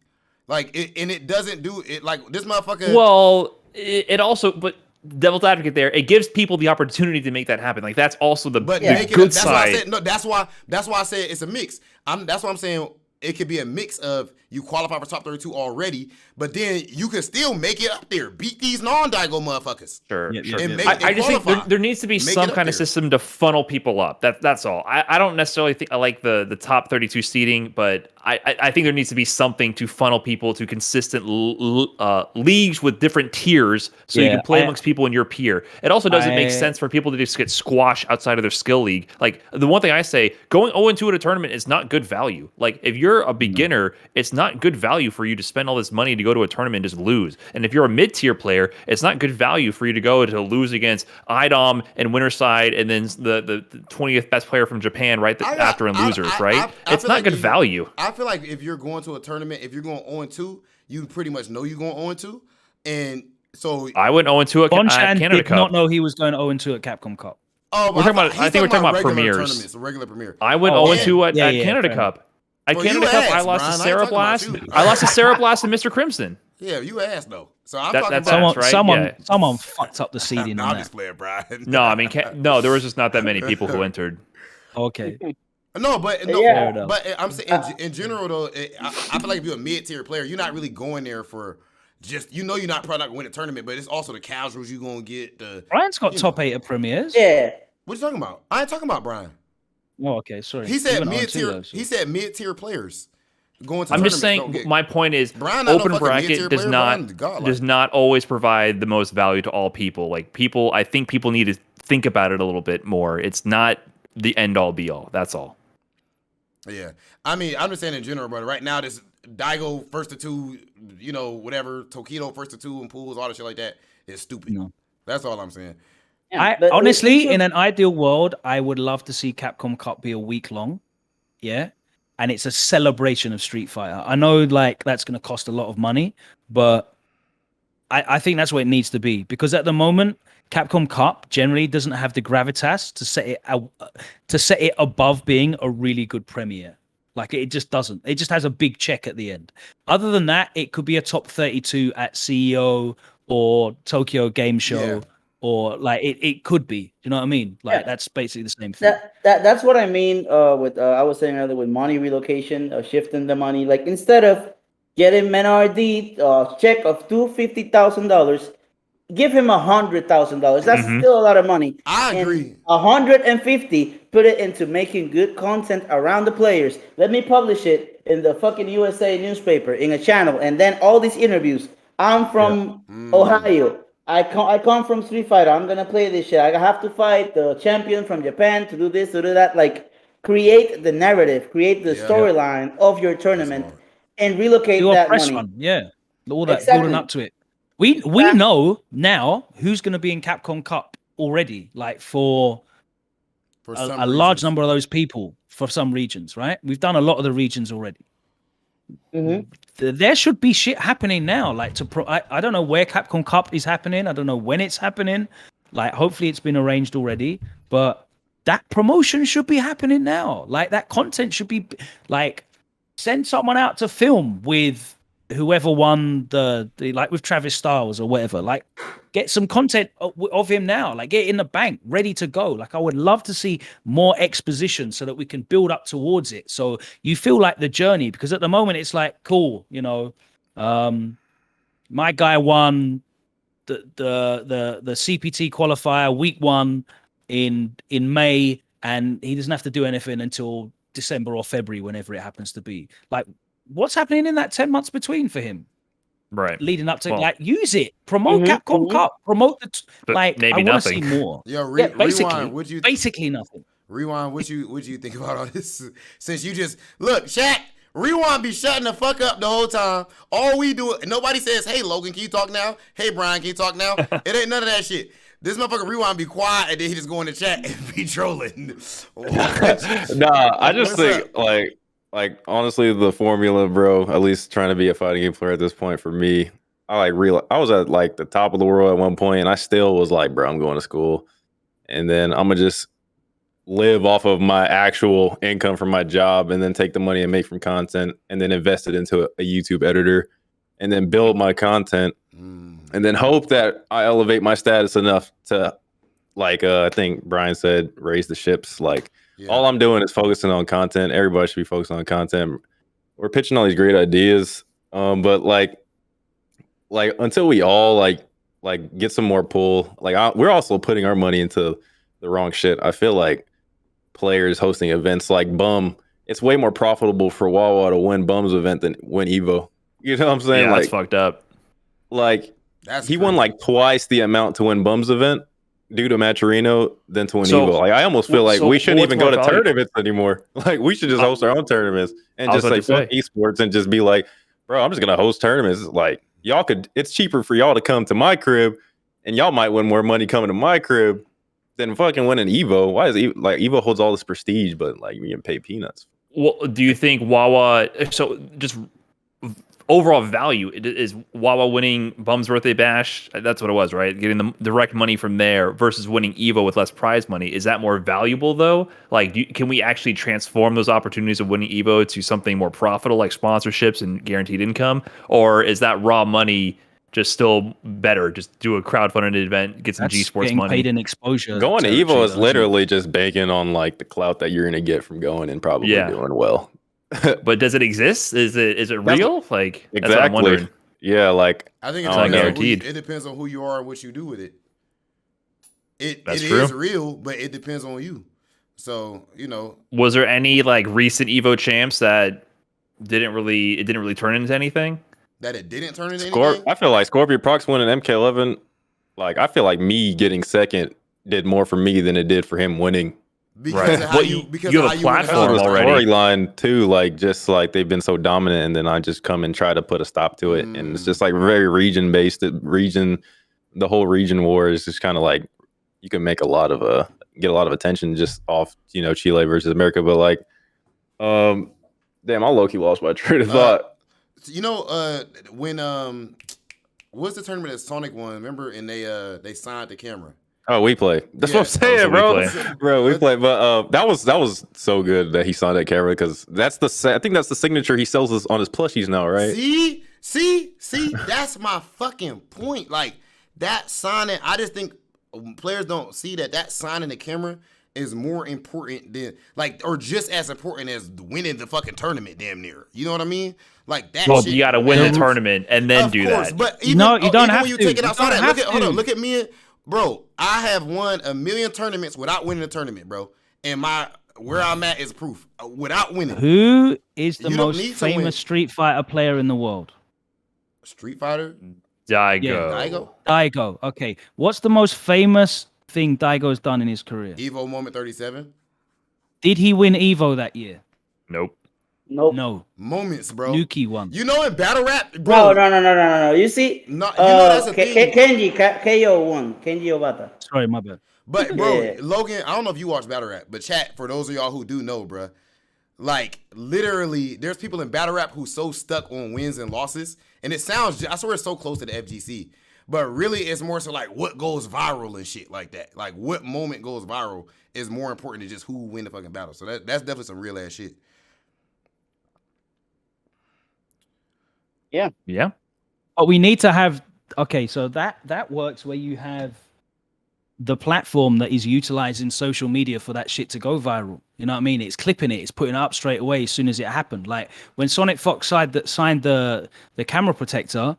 Like, it doesn't do it. Like, this motherfucker. Well, it also, but devil's advocate there, it gives people the opportunity to make that happen. Like that's also the, But the make it, good that's why I side. said no. That's why I said it's a mix. That's why I'm saying it could be a mix of you qualify for top 32 already, but then you can still make it up there, beat these non-Daigo motherfuckers. Sure, Yep, sure. yep, And yep. make I just think qualify. there needs to be Make it some up kind of there. system to funnel people up. That's all. I don't necessarily think I like the top 32 seeding, but I think there needs to be something to funnel people to consistent leagues with different tiers so you Yeah, can play amongst people in your peer. It also doesn't make sense for people to just get squashed outside of their skill league. Like the one thing I say, going 0-2 at a tournament is not good value. Like if you're a beginner, it's not good value for you to spend all this money to go to a tournament and just lose. And if you're a mid-tier player, it's not good value for you to go to lose against IDOM and winner side and then the 20th best player from Japan after in losers, right? It's feel not like good value. I feel like if you're going to a tournament, if you're going 0-2, you pretty much know you're going 0-2, and so I went 0-2 at Bonchan Canada did Cup. not know he was going 0-2 at Capcom Cup. oh, We're talking about- I think we're talking about regular premieres. tournaments, a regular premiere. I went Oh, 0-2 at yeah, Canada fair Cup. At Well, Canada you Cup, I asked, lost Brian. to I Sarah ain't talking Blast. about you. I lost to Sarah Blast and Mr. Crimson. Yeah, you asked though, so I'm That- talking that's about. right? Someone Yeah. fucked up the seeding No, on I'm that. just playing, Brian. No, I mean, no, there was just not that many people who entered. Okay. No, but Yeah. I'm saying in general though, I feel like if you're a mid-tier player, you're not really going there for just you're probably not gonna win a tournament, but it's also the casuals you're gonna get. Brian's got You top 8 at premieres. Yeah. What you talking about? I ain't talking about Brian. Oh, okay. Sorry. He said went 0-2 mid-tier. though, so- He said mid-tier players going to. I'm just tournaments saying, don't get- my point is, Brian not no open fucking bracket mid-tier does player, not Brian's godlike. does not always provide the most value to all people. Like I think people need to think about it a little bit more. It's not the end all be all. That's all. Yeah, I mean, I'm just saying in general, brother. Right now, this Daigo first to 2, whatever, Tokido first to 2 in pools, all that shit like that is stupid. No. That's all I'm saying. Yeah, but honestly, also- in an ideal world, I would love to see Capcom Cup be a week long. Yeah. and it's a celebration of Street Fighter. I know like that's going to cost a lot of money, but I think that's what it needs to be, because at the moment Capcom Cup generally doesn't have the gravitas to set it above being a really good premiere. Like it just doesn't. It just has a big check at the end. Other than that, it could be a top 32 at CEO or Tokyo Game Show, or like it could be. You know what I mean? Like that's basically the same thing. That's what I mean. With I was saying earlier with money relocation, shifting the money. Like instead of getting MenaRD check of $250,000, give him $100,000. That's still a lot of money. I agree. 150, put it into making good content around the players. Let me publish it in the fucking USA newspaper in a channel, and then all these interviews. I'm from Ohio. I come from Street Fighter. I'm gonna play this shit. I have to fight the champion from Japan to do this, to do that. Like, create the narrative, create the storyline of your tournament, and relocate Do a that press money. run, all that building up to it. We know now who's going to be in Capcom Cup already, like for a large number of those people for some regions, right? We've done a lot of the regions already. There should be shit happening now. Like I don't know where Capcom Cup is happening. I don't know when it's happening. Like hopefully it's been arranged already, but that promotion should be happening now. Like that content should be like, send someone out to film with whoever won the like with Travis Styles or whatever. Like, get some content of him now. Like, get it in the bank, ready to go. Like, I would love to see more exposition so that we can build up towards it. So you feel like the journey, because at the moment it's like, cool, you know, my guy won the CPT qualifier week 1 in May, and he doesn't have to do anything until December or February, whenever it happens to be. Like, what's happening in that 10 months between for him? Right. Leading up to, like, use it. Promote Capcom Cup. Promote the, like, maybe I want to see nothing. more. Yo, basically, Rewind, basically nothing. Rewind, what you think about all this? Since you just, look, Shaq, Rewind be shutting the fuck up the whole time. All we do, nobody says, hey, Logan, can you talk now? Hey, Brian, can you talk now? It ain't none of that shit. This motherfucker Rewind be quiet, and then he just go in the chat and be trolling. Nah, I just think, like honestly, the formula, bro, at least trying to be a fighting game player at this point for me, I was at like the top of the world at one point, and I still was like, bro, I'm going to school, and then I'm gonna just live off of my actual income from my job, and then take the money I make from content and then invest it into a YouTube editor, and then build my content, and then hope that I elevate my status enough to, like, I think Brian said, raise the ships. Like, all I'm doing is focusing on content. Everybody should be focused on content. We're pitching all these great ideas, but like until we all like get some more pull, like we're also putting our money into the wrong shit. I feel like players hosting events like Bum, it's way more profitable for Wawa to win Bum's event than win Evo. You know what I'm saying? Yeah, like, that's fucked up. Like, he won like twice the amount to win Bum's event due to Maturino than to win Evo. Like, I almost feel like we shouldn't even go to tournaments anymore. Like, we should just host our own tournaments and just say fuck esports and just be like, bro, I'm just gonna host tournaments. Like, y'all could, it's cheaper for y'all to come to my crib, and y'all might win more money coming to my crib than fucking winning Evo. Why is Evo holds all this prestige, but like you get paid peanuts? Well, do you think Wawa? So just overall value, is Wawa winning Bum's Birthday Bash? That's what it was, right? Getting the direct money from there versus winning Evo with less prize money. Is that more valuable though? Like, can we actually transform those opportunities of winning Evo to something more profitable, like sponsorships and guaranteed income? Or is that raw money just still better? Just do a crowdfunded event, get some G Sports money. Paid in exposure. Going to Evo is literally just banking on like the clout that you're gonna get from going and probably doing well. But does it exist? Is it real? Like, exactly. That's what I'm wondering. Yeah, like, I think not guaranteed. It depends on who you are and what you do with it. It true. is real, but it depends on you. So, you know, was there any like recent Evo champs that didn't really turn into anything? That it didn't turn into anything? I feel like Scorpio Prox winning MK11. Like, I feel like me getting second did more for me than it did for him winning. Because of how you have a platform already. Storyline too, like, just like they've been so dominant, and then I just come and try to put a stop to it, and it's just like very region based. The whole region war is just kind of like you can make get a lot of attention just off, you know, Chile versus America, but like, Damn, I low-key lost my train of thought. You know, when what's the tournament that Sonic won? Remember, and they signed the camera. Oh, we play. That's Yeah. what I'm saying, Oh, so bro. we play. Bro, we play. But that was so good that he signed that camera because that's I think that's the signature he sells us on his plushies now, right? See, that's my fucking point. Like that signing, I just think players don't see that signing the camera is more important than or just as important as winning the fucking tournament. Damn near, you know what I mean? Like that. Well, shit you got to win the matters. tournament and then Of do course, that. But even, No, you don't even have when you to. take it You outside, don't that, have to. look at me, bro. I have won 1 million tournaments without winning a tournament, bro. And where I'm at is proof without winning. Who is the You don't most need to win. famous Street Fighter player in the world? Street Fighter, Daigo. Daigo. Okay. What's the most famous thing Daigo's done in his career? Evo Moment 37. Did he win Evo that year? Nope. Nope. No. Moments, bro. Nuki won. You know in battle rap, bro. No. You see, No, you know that's the thing. Kenji KO won. Kenji Obata. Sorry, my bad. But bro, Yeah. Logan, I don't know if you watch battle rap, but chat for those of y'all who do know, bro. Like literally, there's people in battle rap who so stuck on wins and losses, and it sounds. I swear it's so close to the FGC, but really it's more so like what goes viral and shit like that. Like what moment goes viral is more important than just who win the fucking battle. So that's definitely some real ass shit. Yeah. But we need to have so that works where you have the platform that is utilizing social media for that shit to go viral. You know what I mean? It's clipping it, it's putting it up straight away as soon as it happened. Like when Sonic Fox signed the camera protector,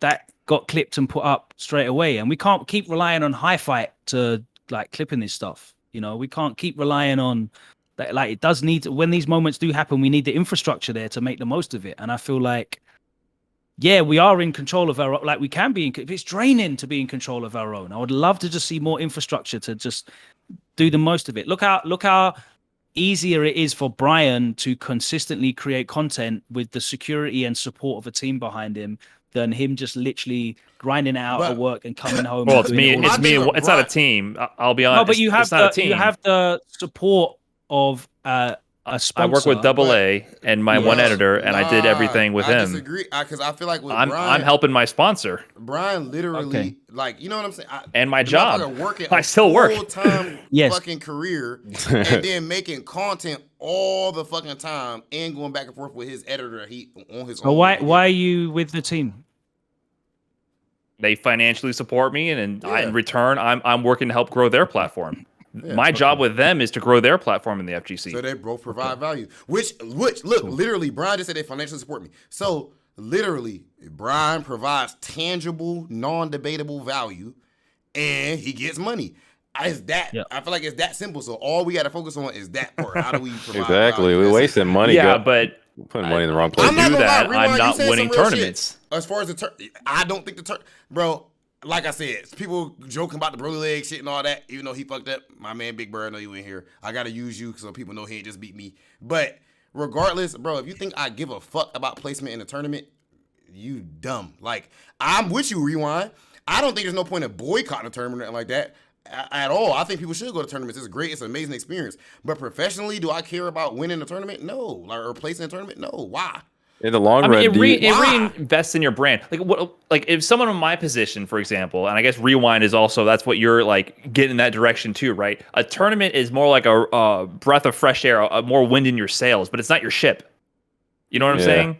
that got clipped and put up straight away. And we can't keep relying on Hi-Fi to like clipping this stuff. You know, we can't keep relying on that. Like it does need to, when these moments do happen, we need the infrastructure there to make the most of it. And I feel like yeah, we are in control of our, like we can be it's draining to be in control of our own. I would love to just see more infrastructure to just do the most of it. Look how easier it is for Brian to consistently create content with the security and support of a team behind him than him just literally grinding it out at work and coming home. Well, and it's doing me. it all. It's me. It's not a team. I'll be honest. No, but you have it's not a team. you have the support of a sponsor. I work with Double A and my one editor, and I did everything with him. I disagree because I feel like with I'm Brian, helping my sponsor. Brian literally, like, you know what I'm saying? And my job. I I still work. Full-time Yes. fucking career and then making content all the fucking time and going back and forth with his editor on his So own. why are you with the team? They financially support me, and Yeah. in return, I'm working to help grow their platform. My job with them is to grow their platform in the FGC. So they both provide value. Which look, literally, Brian just said they financially support me. So literally, Brian provides tangible, non-debatable value, and he gets money. It's that. Yeah. I feel like it's that simple. So all we got to focus on is that part. How do we provide Exactly. value? We're That's it. wasting money. Yeah, but putting money in the wrong place. I'm not do gonna that, lie, I'm Rewind, not you said winning some real tournaments. shit. As far as I don't think bro. Like I said, people joking about the Broly leg shit and all that. Even though he fucked up, my man Big Bird, I know you in here. I gotta use you so people know he ain't just beat me. But regardless, bro, if you think I give a fuck about placement in a tournament, you dumb. Like I'm with you, Rewind. I don't think there's no point in boycotting a tournament or nothing like that at all. I think people should go to tournaments. It's great. It's an amazing experience. But professionally, do I care about winning a tournament? No. Or placing a tournament? No. Why? In the long I run, mean, do you- it reinvests in your brand. Like if someone in my position, for example, and I guess Rewind is also, that's what you're like getting in that direction too, right? A tournament is more like a breath of fresh air, more wind in your sails, but it's not your ship. You know what I'm Yeah. saying?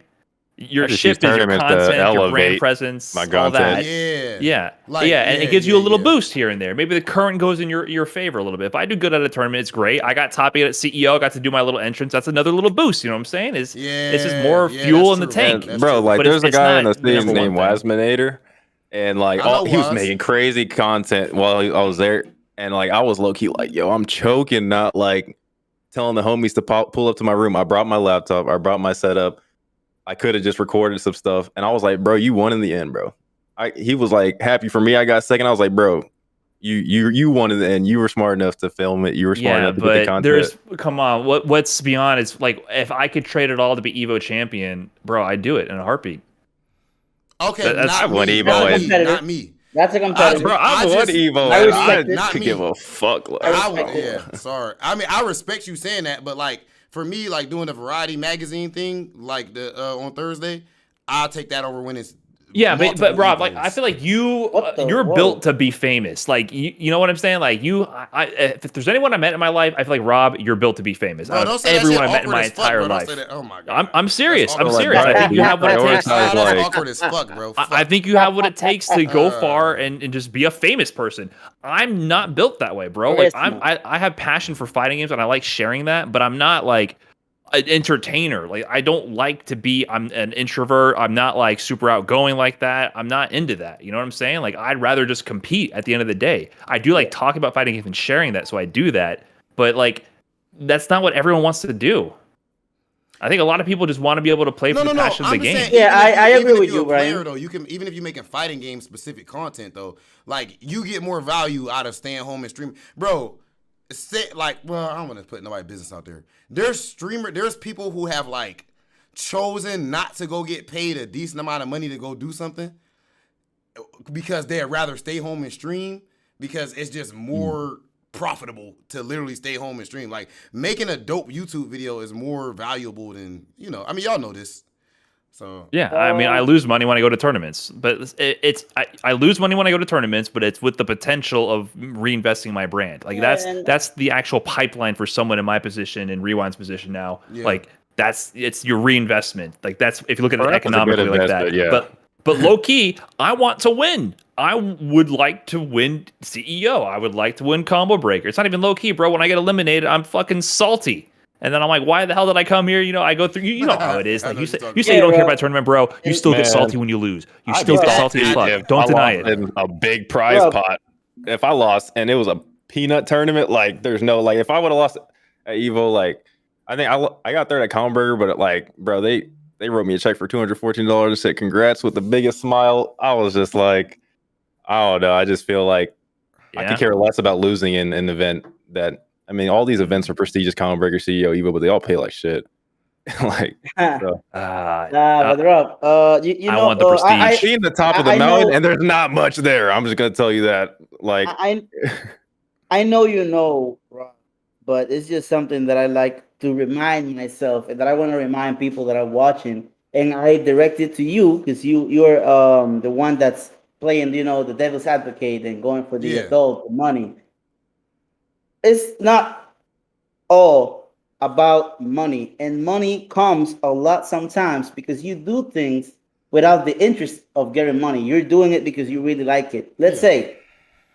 Your I just ship use is your tournaments to content, your brand elevate presence, my all content. that. Yeah. And it gives you a little boost here and there. Maybe the current goes in your favor a little bit. If I do good at a tournament, it's great. I got top 8 at CEO, got to do my little entrance. That's another little boost. You know what I'm saying? It's just more fuel in the that's true. tank. That's bro, true. like But there's a it's guy in not the the team number one named thing. Wasminator, and like I know he was Waz. making crazy content while I was there, and like I was low key like, yo, I'm choking, not like telling the homies to pull up to my room. I brought my laptop, I brought my setup. I could have just recorded some stuff, and I was like, bro, you won in the end, bro. He was like happy for me. I got second. I was like, bro, you won in the end. You were smart enough to film it. You were smart enough to get the content. Come on, what's beyond is like if I could trade it all to be Evo champion, bro, I'd do it in a heartbeat. Okay, That's- not I won me, Evo not and- me, not me. That's a competitor. Bro, I I won just- Evo. I and respect I it. Not could me. give a fuck. Like, I I would, respect it. yeah, sorry. I mean, I respect you saying that, but like for me, like doing the Variety magazine thing, like the on Thursday, I'll take that over when it's Yeah, but multiple Rob, like Evos. I feel like What the- you're whoa. built to be famous. Like you know what I'm saying? Like if there's anyone I met in my life, I feel like Rob, you're built to be famous. Bro, Out don't of say that everyone shit I met in awkward my as fuck, entire bro. Don't life. say that. Oh my god. I'm serious. That's I'm awkward. serious. I think you have what it Like, takes. I was That's like- awkward as fuck, bro. I Fuck. think you have what it takes to go far and just be a famous person. I'm not built that way, bro. Like Charisma. I have passion for fighting games and I like sharing that, but I'm not like an entertainer. Like I don't like to be. I'm an introvert. I'm not like super outgoing like that. I'm not into that. You know what I'm saying? Like I'd rather just compete at the end of the day. I do like talking about fighting games and sharing that, so I do that. But like that's not what everyone wants to do. I think a lot of people just want to be able to play for the passion of the I'm just game. saying, Yeah, even if I you- agree even if with you're a you, player, Brian. though, you can even if you're making fighting game specific content though, like you get more value out of staying home and streaming, bro. Say like, well, I don't want to put nobody's business out there. There's people who have like chosen not to go get paid a decent amount of money to go do something because they'd rather stay home and stream because it's just more profitable to literally stay home and stream. Like making a dope YouTube video is more valuable than, I mean, y'all know this. So Yeah, I mean, I lose money when I go to tournaments, but I lose money when I go to tournaments, but it's with the potential of reinvesting my brand. Like that's the actual pipeline for someone in my position, in Rewind's position now. Yeah. Like it's your reinvestment. Like that's if you look at it Well, that's a good economically like that. investment, yeah. But low key, I want to win. I would like to win CEO. I would like to win Combo Breaker. It's not even low key, bro. When I get eliminated, I'm fucking salty. And then I'm like, why the hell did I come here? I go through. You know how it is. I Like know you you're say, talking you say about. you don't Yeah, care bro. about tournament, bro. You still get Man. salty when you lose. You I'd still be get salty salty as fuck. if Don't I deny lost it. in a big prize Bro. pot. If I lost and it was a peanut tournament, like there's no like if I would have lost at Evo, like I think I got third at Comberger, but like bro, they wrote me a check for $214 and said congrats with the biggest smile. I was just like, I don't know. I just feel like I Yeah. could care less about losing in an event that I mean, all these events are prestigious, Comberger, CEO, Evo, but they all pay like shit. Like so. But Rob, you I know, want the prestige. Being the top of the I mountain, know- and there's not much there. I'm just gonna tell you that. Like, I know you know, Rob, but it's just something that I like to remind myself and that I want to remind people that are watching. And I direct it to you because you're the one that's playing, the devil's advocate and going for the Yeah. adult money. It's not all about money, and money comes a lot sometimes because you do things without the interest of getting money. You're doing it because you really like it. Let's say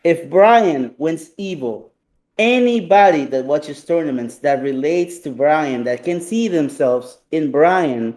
if Brian wins Evo, anybody that watches tournaments that relates to Brian, that can see themselves in Brian,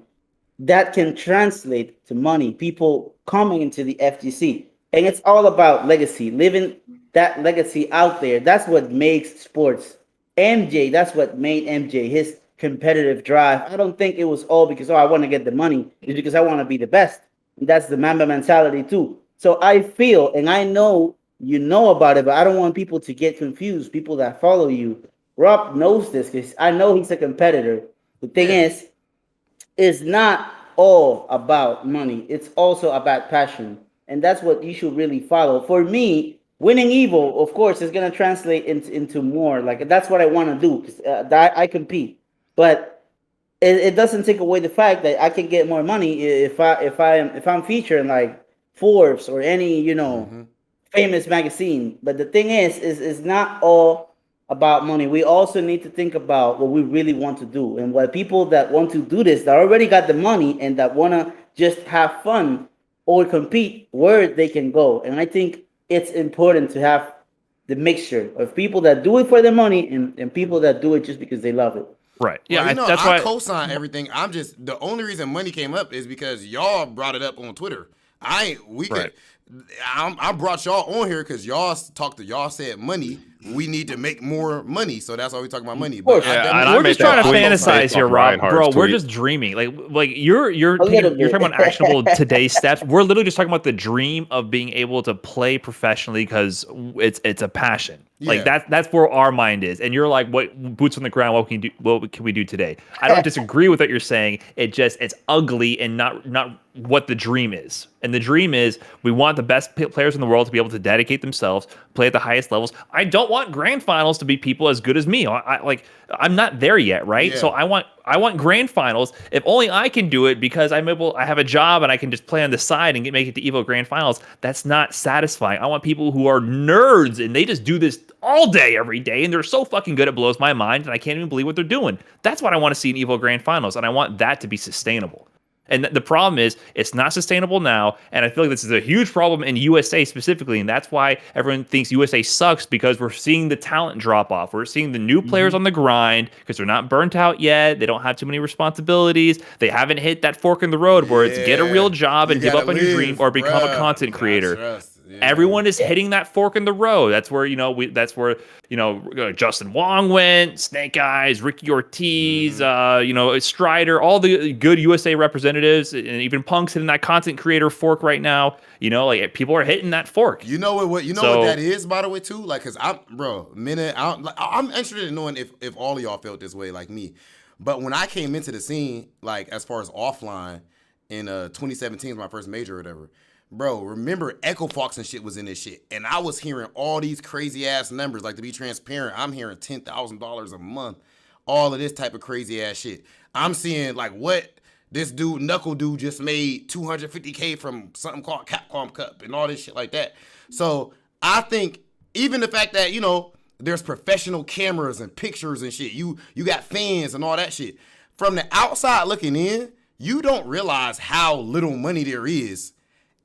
that can translate to money. People coming into the FGC. And it's all about legacy, living that legacy out there. That's what makes sports. MJ, that's what made MJ, his competitive drive. I don't think it was all because, I want to get the money. It's because I want to be the best. And that's the Mamba mentality too. So I feel, and I know you know about it, but I don't want people to get confused, people that follow you. Rob knows this because I know he's a competitor. The thing is, it's not all about money. It's also about passion. And that's what you should really follow. For me, winning Evo, of course, is going to translate into more. Like, that's what I want to do because I compete. But it doesn't take away the fact that I can get more money if I'm featured in like Forbes or any, famous magazine. But the thing is not all about money. We also need to think about what we really want to do, and what people that want to do this, that already got the money and that want to just have fun or compete, where they can go. And I think it's important to have the mixture of people that do it for the money and people that do it just because they love it. Right. Yeah. Well, That's I why. co-sign everything. I'm just the only reason money came up is because y'all brought it up on Twitter. I brought y'all on here because y'all said money. we need to make more money. So that's why we talking about money. course. But I Yeah, definitely- and I we're made just trying that to tweet fantasize based here, off Rob. Reinhardt's Bro, we're tweet. just dreaming. Like you're little talking bit. about actionable today steps. We're literally just talking about the dream of being able to play professionally because it's a passion. Like Yeah. that's where our mind is. And you're like, what boots on the ground? What can you do? What can we do today? I don't disagree with what you're saying. It's ugly and not what the dream is. And the dream is we want the best players in the world to be able to dedicate themselves, play at the highest levels. I don't want grand finals to be people as good as me. I'm not there yet, right? Yeah. So I want grand finals. If only I can do it because I have a job and I can just play on the side and make it to Evo grand finals. That's not satisfying. I want people who are nerds and they just do this all day, every day, and they're so fucking good it blows my mind, and I can't even believe what they're doing. That's what I want to see in Evo grand finals, and I want that to be sustainable. And the problem is, it's not sustainable now, and I feel like this is a huge problem in USA specifically, and that's why everyone thinks USA sucks, because we're seeing the talent drop off. We're seeing the new players on the grind, because they're not burnt out yet, they don't have too many responsibilities, they haven't hit that fork in the road where it's get a real job and You give up gotta on your dream live, or become a bruh. content You gotta creator. trust. Yeah. Everyone is hitting that fork in the road. That's where Justin Wong went, Snake Eyes, Ricky Ortiz, Strider, all the good USA representatives, and even Punk's hitting that content creator fork right now. People are hitting that fork. You know what that is, by the way, too? Like, cause I'm interested in knowing if all of y'all felt this way like me. But when I came into the scene, like as far as offline in 2017 was my first major or whatever. Bro, remember Echo Fox and shit was in this shit. And I was hearing all these crazy ass numbers. Like, to be transparent, I'm hearing $10,000 a month. All of this type of crazy ass shit. I'm seeing like what this dude, Knuckle Dude, just made $250K from something called Capcom Cup and all this shit like that. So I think even the fact that, there's professional cameras and pictures and shit. You got fans and all that shit. From the outside looking in, you don't realize how little money there is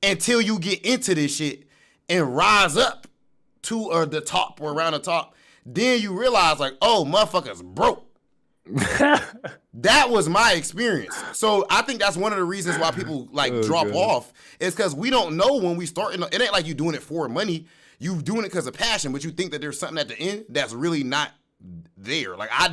until you get into this shit and rise up to the top or around the top. Then you realize like, oh, motherfuckers broke. That was my experience. So I think that's one of the reasons why people drop off is because we don't know when we start. It ain't like you doing it for money. You doing it because of passion, but you think that there's something at the end that's really not there. Like I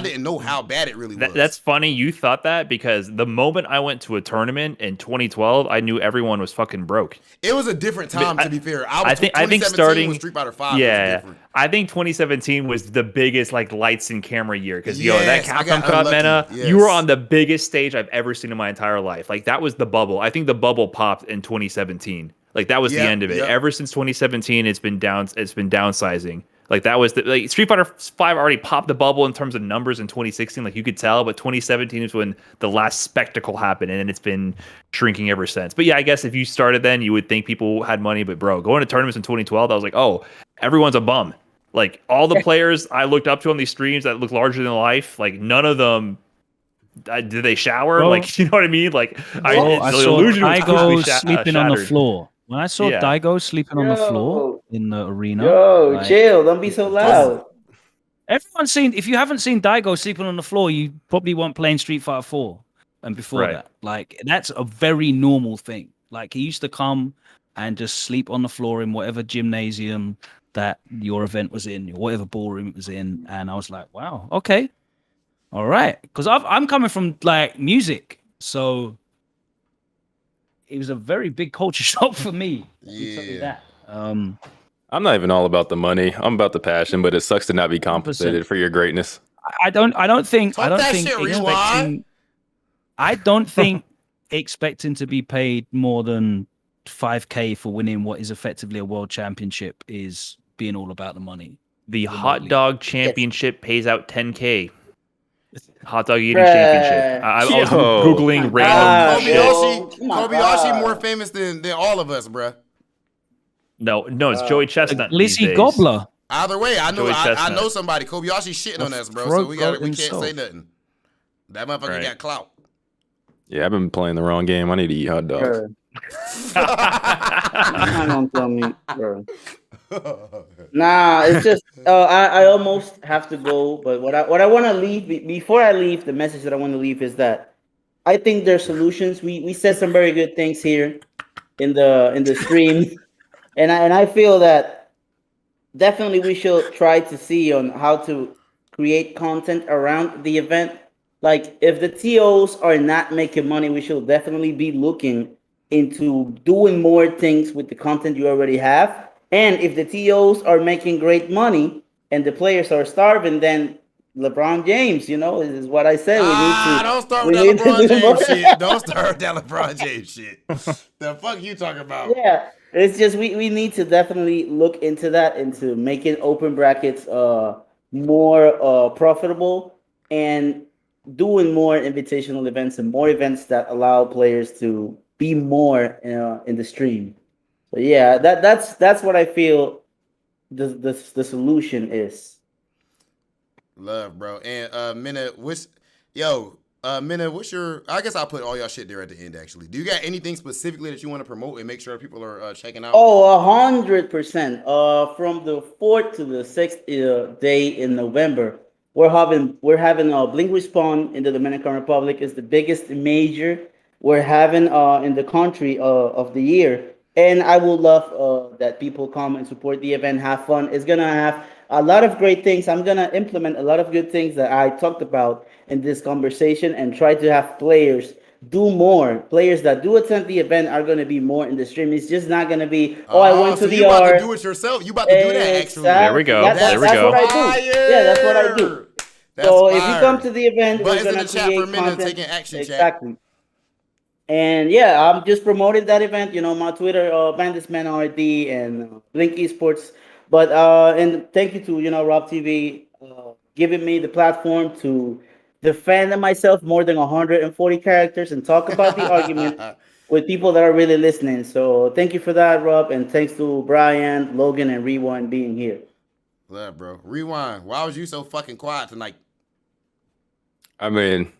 didn't know how bad it really was. That's funny you thought that, because the moment I went to a tournament in 2012, I knew everyone was fucking broke. It was a different time, to be fair. I think 2017 starting with Street Fighter 5 was different. I think 2017 was the biggest lights and camera year, because that Yes, I Capcom got Cup, unlucky. Mena, Yes. you were on the biggest stage I've ever seen in my entire life. Like that was the bubble. I think the bubble popped in 2017. Like that was the end of it. Yep. Ever since 2017, it's been downsizing. Like that was Street Fighter 5 already popped the bubble in terms of numbers in 2016, like you could tell, but 2017 is when the last spectacle happened, and it's been shrinking ever since. But yeah, I guess if you started then, you would think people had money, but bro, going to tournaments in 2012, I was like, oh, everyone's a bum. Like all the players I looked up to on these streams that look larger than life, like none of them did they shower? Bro. Like, you know what I mean? Like I the saw illusion was Daigo quickly sleeping on the shattered. floor. When I saw Yeah. Daigo sleeping on the floor Yo. in the arena, Yo, chill. Don't be so loud. everyone's seen. If you haven't seen Daigo sleeping on the floor, you probably weren't playing Street Fighter 4 and before Right. that. Like that's a very normal thing. Like he used to come and just sleep on the floor in whatever gymnasium that your event was in, whatever ballroom it was in, and I was like, wow, okay, all right, because I'm coming from like music, so it was a very big culture shock for me. Let me tell you Yeah. that. I'm not even all about the money. I'm about the passion, but it sucks to not be compensated for your greatness. I don't think Talk that shit, Rewind. I don't think expecting to be paid more than 5K for winning what is effectively a world championship is being all about the money. The Remotely. hot dog championship pays out 10K. Hot dog eating Bruh. championship. I was Yo. googling random Ah, shit. bro. Oh my Kobayashi God. more famous than all of us, bruh. No, it's Joey Chestnut. these Lizzie days. Gobbler. Either way, I know Joey I Chestnut. know somebody. Kobayashi shitting on us, bro. So throat we goat can't himself. say nothing. That motherfucker Right. got clout. Yeah, I've been playing the wrong game. I need to eat hot dogs. Bruh. You're not gonna tell me, bro. Nah, it's just I almost have to go, but what I want to leave before I leave, the message that I want to leave is that I think there's solutions. We said some very good things here in the stream, and I feel that definitely we should try to see on how to create content around the event. Like if the TOs are not making money, we should definitely be looking into doing more things with the content you already have. And if the TOs are making great money and the players are starving, then LeBron James, is what I said. Don't start We with that need to LeBron do more. James shit. Don't start with that LeBron James shit. The fuck you talking about? Yeah, it's just we need to definitely look into that, into making open brackets more profitable, and doing more invitational events and more events that allow players to be more in the stream. So yeah, that's what I feel the solution is. Love, bro. And Mena, what's your? I guess I'll put all y'all shit there at the end. Actually, do you got anything specifically that you want to promote and make sure people are checking out? Oh, 100%. From the 4th to the 6th day in November, we're having a Blink Respawn in the Dominican Republic. Is the biggest major we're having in the country of the year, and I would love that people come and support the event, have fun. It's gonna have a lot of great things. I'm gonna implement a lot of good things that I talked about in this conversation, and try to have players do more. Players that do attend the event are going to be more in the stream. It's just not going to be, oh, I went So to the you about to do R. it yourself? You about to do that actually? There we Exactly. go. There we That's go. what I do. Yeah, that's what I do. That's So if you come fire. to the event, we're Buttons in going the to chat for create Mena content. taking action. Chat. Exactly. And yeah, I'm just promoting that event. My Twitter, Bandits MenaRD and Blink Esports. But and thank you to RobTV giving me the platform to defend myself more than 140 characters and talk about the argument with people that are really listening. So thank you for that, Rob, and thanks to Brian, Logan, and Rewind being here. Love, bro. Rewind. Why was you so fucking quiet tonight? I mean,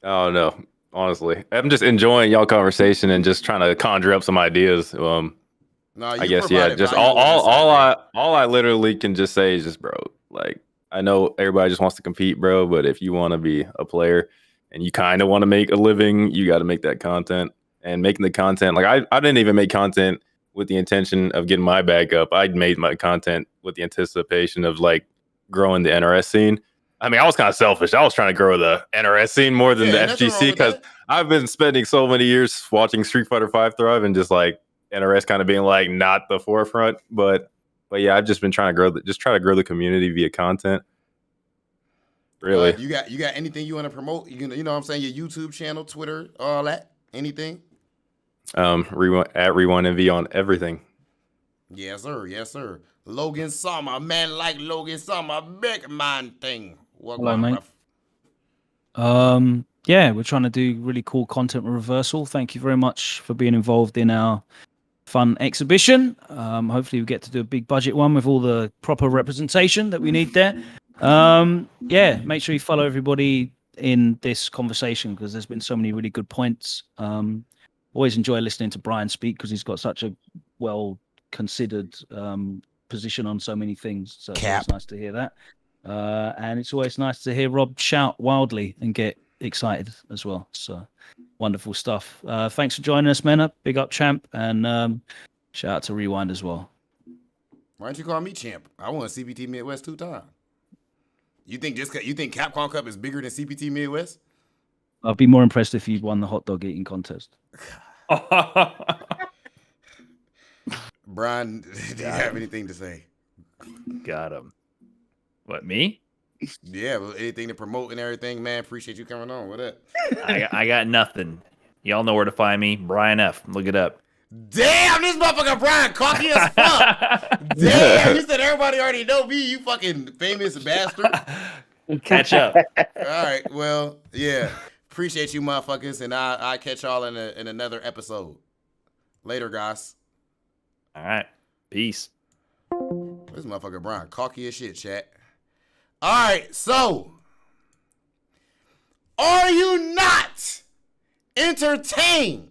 I don't know. Honestly, I'm just enjoying y'all conversation and just trying to conjure up some ideas. No, I guess just all I literally can just say is just, bro, like, I know everybody just wants to compete, bro, but if you want to be a player and you kind of want to make a living, you got to make that content. And making the content, like, I didn't even make content with the intention of getting my bag up. I made my content with the anticipation of like growing the NRS scene. I mean, I was kind of selfish. I was trying to grow the NRS scene more than the FGC, because I've been spending so many years watching Street Fighter V thrive and just like NRS kind of being like not the forefront. But yeah, I've just been trying to try to grow the community via content. Really. You got anything you want to promote? You know what I'm saying? Your YouTube channel, Twitter, all that? Anything? Rewind MV on everything. Yes, sir. Yes, sir. Logan Summer, man, like Logan Summer, big man thing. Hello, mate. Yeah, we're trying to do really cool content with Reversal. Thank you very much for being involved in our fun exhibition. Hopefully we get to do a big budget one with all the proper representation that we need there. Yeah, make sure you follow everybody in this conversation, because there's been so many really good points. Always enjoy listening to Brian speak, because he's got such a well considered position on so many things. So it's nice to hear that. And it's always nice to hear Rob shout wildly and get excited as well. So wonderful stuff. Thanks for joining us, Mena. Big up, champ. And shout out to Rewind as well. Why don't you call me champ? I won CPT Midwest 2 times. You think Capcom Cup is bigger than CPT Midwest? I'd be more impressed if you won the hot dog eating contest. Brian, do you have anything to say? Got him. What, me? Yeah, well, anything to promote and everything, man. Appreciate you coming on. What up? I got nothing. Y'all know where to find me. Brian F. Look it up. Damn, this motherfucker Brian cocky as fuck. Damn, you said everybody already know me, you fucking famous bastard. Catch up. All right, well, yeah. Appreciate you motherfuckers, and I catch y'all in another episode. Later, guys. All right. Peace. This motherfucker Brian cocky as shit, chat. All right, so are you not entertained